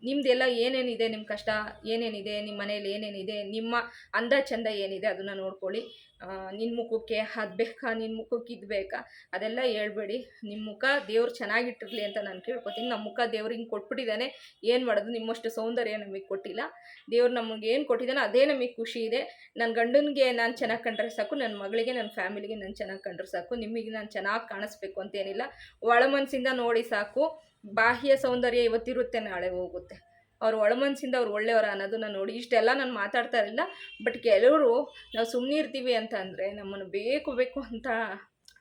ನಿಮ್ಮದೆಲ್ಲ ಏನೇನಿದೆ, ನಿಮ್ಮ ಕಷ್ಟ ಏನೇನಿದೆ, ನಿಮ್ಮ ಮನೇಲಿ ಏನೇನಿದೆ, ನಿಮ್ಮ ಅಂದ ಚಂದ ಏನಿದೆ ಅದನ್ನು ನೋಡ್ಕೊಳ್ಳಿ. ನಿನ್ನ ಮುಖಕ್ಕೆ ಅದು ಬೇಕಾ, ನಿನ್ನ ಮುಖಕ್ಕೆ ಇದು ಬೇಕಾ ಅದೆಲ್ಲ ಹೇಳ್ಬೇಡಿ. ನಿಮ್ಮ ಮುಖ ದೇವ್ರು ಚೆನ್ನಾಗಿಟ್ಟಿರಲಿ ಅಂತ ನಾನು ಕೇಳ್ಕೊತೀನಿ. ನಮ್ಮ ಮುಖ ದೇವ್ರು ಹಿಂಗೆ ಕೊಟ್ಬಿಟ್ಟಿದ್ದಾನೆ, ಏನು ಮಾಡೋದು, ನಿಮ್ಮಷ್ಟು ಸೌಂದರ್ಯ ನಮಗೆ ಕೊಟ್ಟಿಲ್ಲ. ದೇವ್ರು ನಮಗೆ ಏನು ಕೊಟ್ಟಿದ್ದಾನೆ ಅದೇ ನಮಗೆ ಖುಷಿ ಇದೆ. ನನ್ನ ಗಂಡನಿಗೆ ನಾನು ಚೆನ್ನಾಗಿ ಕಂಡ್ರೆ ಸಾಕು, ನನ್ನ ಮಗಳಿಗೆ, ನನ್ನ ಫ್ಯಾಮಿಲಿಗೆ ನಾನು ಚೆನ್ನಾಗಿ ಕಂಡ್ರೆ ಸಾಕು. ನಿಮಗೆ ನಾನು ಚೆನ್ನಾಗಿ ಕಾಣಿಸ್ಬೇಕು ಅಂತೇನಿಲ್ಲ, ಒಳ ಮನಸ್ಸಿಂದ ನೋಡಿ ಸಾಕು. ಬಾಹ್ಯ ಸೌಂದರ್ಯ ಇವತ್ತಿರುತ್ತೆ, ನಾಳೆ ಹೋಗುತ್ತೆ. ಅವ್ರು ಒಳ ಮನಸ್ಸಿಂದ ಅವ್ರು ಒಳ್ಳೆಯವರ ಅನ್ನೋದನ್ನ ನೋಡಿ. ಇಷ್ಟೆಲ್ಲ ನಾನು ಮಾತಾಡ್ತಾ ಇರಲಿಲ್ಲ, ಬಟ್ ಕೆಲವರು ನಾವು ಸುಮ್ಮನೆ ಇರ್ತೀವಿ ಅಂತ ಅಂದರೆ ನಮ್ಮನ್ನು ಬೇಕು ಅಂತ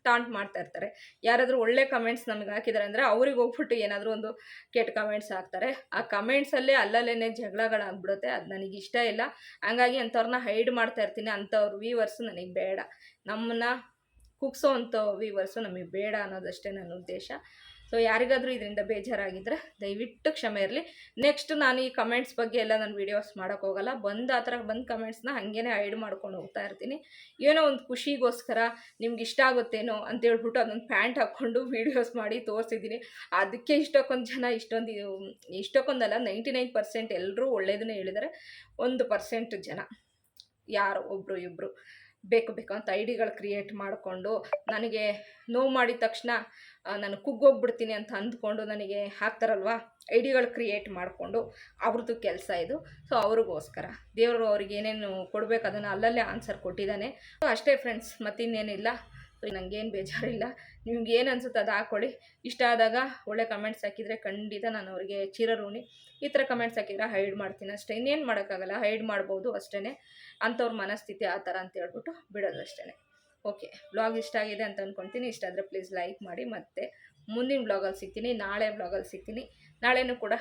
ಟಾಂಟ್ ಮಾಡ್ತಾ ಇರ್ತಾರೆ. ಯಾರಾದರೂ ಒಳ್ಳೆ ಕಮೆಂಟ್ಸ್ ನಮಗೆ ಹಾಕಿದ್ದಾರೆ ಅಂದರೆ ಅವ್ರಿಗೆ ಹೋಗ್ಬಿಟ್ಟು ಏನಾದರೂ ಒಂದು ಕೆಟ್ಟ ಕಮೆಂಟ್ಸ್ ಹಾಕ್ತಾರೆ. ಆ ಕಮೆಂಟ್ಸಲ್ಲೇ ಅಲ್ಲಲ್ಲೇ ಜಗಳಗಳಾಗ್ಬಿಡುತ್ತೆ. ಅದು ನನಗೆ ಇಷ್ಟ ಇಲ್ಲ. ಹಂಗಾಗಿ ಅಂಥವ್ರನ್ನ ಹೈಡ್ ಮಾಡ್ತಾ ಇರ್ತೀನಿ. ಅಂಥವ್ರ ವ್ಯೂವರ್ಸು ನನಗೆ ಬೇಡ, ನಮ್ಮನ್ನು ಕುಗ್ಸೋ ಅಂಥ ವ್ಯೂವರ್ಸು ನಮಗೆ ಬೇಡ ಅನ್ನೋದಷ್ಟೇ ನನ್ನ ಉದ್ದೇಶ. ಸೊ ಯಾರಿಗಾದರೂ ಇದರಿಂದ ಬೇಜಾರಾಗಿದ್ದರೆ ದಯವಿಟ್ಟು ಕ್ಷಮೆ ಇರಲಿ. ನೆಕ್ಸ್ಟ್ ನಾನು ಈ ಕಮೆಂಟ್ಸ್ ಬಗ್ಗೆ ಎಲ್ಲ ನಾನು ವೀಡಿಯೋಸ್ ಮಾಡೋಕ್ಕೋಗಲ್ಲ. ಆ ಥರ ಬಂದು ಕಮೆಂಟ್ಸ್ನ ಹಾಗೇ ಹೈಡ್ ಮಾಡ್ಕೊಂಡು ಹೋಗ್ತಾ ಇರ್ತೀನಿ. ಏನೋ ಒಂದು ಖುಷಿಗೋಸ್ಕರ ನಿಮ್ಗೆ ಇಷ್ಟ ಆಗುತ್ತೇನೋ ಅಂತೇಳ್ಬಿಟ್ಟು ಅದೊಂದು ಪ್ಯಾಂಟ್ ಹಾಕ್ಕೊಂಡು ವೀಡಿಯೋಸ್ ಮಾಡಿ ತೋರಿಸಿದ್ದೀನಿ. ಅದಕ್ಕೆ ಇಷ್ಟಕ್ಕೊಂದು ಜನ ಇಷ್ಟಕ್ಕೊಂದಲ್ಲ 99% ಎಲ್ಲರೂ ಒಳ್ಳೆಯದನ್ನೇ ಹೇಳಿದ್ದಾರೆ. 1% ಜನ ಯಾರೋ ಒಬ್ಬರು ಇಬ್ಬರು ಬೇಕು ಅಂತ ಐಡಿಗಳು ಕ್ರಿಯೇಟ್ ಮಾಡಿಕೊಂಡು ನನಗೆ ನೋವು ಮಾಡಿದ ತಕ್ಷಣ ನಾನು ಕುಗ್ಗೋಗ್ಬಿಡ್ತೀನಿ ಅಂತ ಅಂದ್ಕೊಂಡು ನನಗೆ ಹಾಕ್ತಾರಲ್ವ ಐಡಿಗಳು ಕ್ರಿಯೇಟ್ ಮಾಡಿಕೊಂಡು, ಅವ್ರದ್ದು ಕೆಲಸ ಇದು. ಸೊ ಅವ್ರಿಗೋಸ್ಕರ ದೇವರು ಅವ್ರಿಗೆ ಏನೇನು ಕೊಡಬೇಕು ಅದನ್ನು ಅಲ್ಲಲ್ಲೇ ಆನ್ಸರ್ ಕೊಟ್ಟಿದ್ದಾನೆ. ಸೊ ಅಷ್ಟೇ ಫ್ರೆಂಡ್ಸ್, ಮತ್ತಿನ್ನೇನಿಲ್ಲ. ಸೊ ನನಗೇನು ಬೇಜಾರಿಲ್ಲ. ನಿಮ್ಗೆ ಏನು ಅನ್ಸುತ್ತೆ ಅದು ಹಾಕ್ಕೊಳ್ಳಿ. ಇಷ್ಟ ಆದಾಗ ಒಳ್ಳೆ ಕಮೆಂಟ್ಸ್ ಹಾಕಿದರೆ ಖಂಡಿತ ನಾನು ಅವರಿಗೆ ಚಿರಋಣಿ. ಈ ಥರ ಕಮೆಂಟ್ಸ್ ಹಾಕಿದರೆ ಹೈಡ್ ಮಾಡ್ತೀನಿ ಅಷ್ಟೇ, ಇನ್ನೇನು ಮಾಡೋಕ್ಕಾಗಲ್ಲ. ಹೈಡ್ ಮಾಡ್ಬೋದು ಅಷ್ಟೇ, ಅಂಥವ್ರ ಮನಸ್ಥಿತಿ ಆ ಥರ ಅಂತ ಹೇಳ್ಬಿಟ್ಟು ಬಿಡೋದು ಅಷ್ಟೇ. ಓಕೆ, ವ್ಲಾಗ್ ಇಷ್ಟ ಆಗಿದೆ ಅಂತ ಅಂದ್ಕೊಳ್ತೀನಿ. ಇಷ್ಟ ಆದರೆ ಪ್ಲೀಸ್ ಲೈಕ್ ಮಾಡಿ. ಮತ್ತು ಮುಂದಿನ ವ್ಲಾಗಲ್ಲಿ ಸಿಗ್ತೀನಿ, ನಾಳೆ ವ್ಲಾಗಲ್ಲಿ ಸಿಗ್ತೀನಿ. ನಾಳೆನೂ ಕೂಡ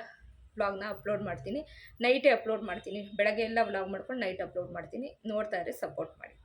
ವ್ಲಾಗ್ನ ಅಪ್ಲೋಡ್ ಮಾಡ್ತೀನಿ. ನೈಟೇ ಅಪ್ಲೋಡ್ ಮಾಡ್ತೀನಿ. ಬೆಳಗ್ಗೆ ಎಲ್ಲ ವ್ಲಾಗ್ ಮಾಡ್ಕೊಂಡು ನೈಟ್ ಅಪ್ಲೋಡ್ ಮಾಡ್ತೀನಿ. ನೋಡ್ತಾ ಇರಿ, ಸಪೋರ್ಟ್ ಮಾಡಿ.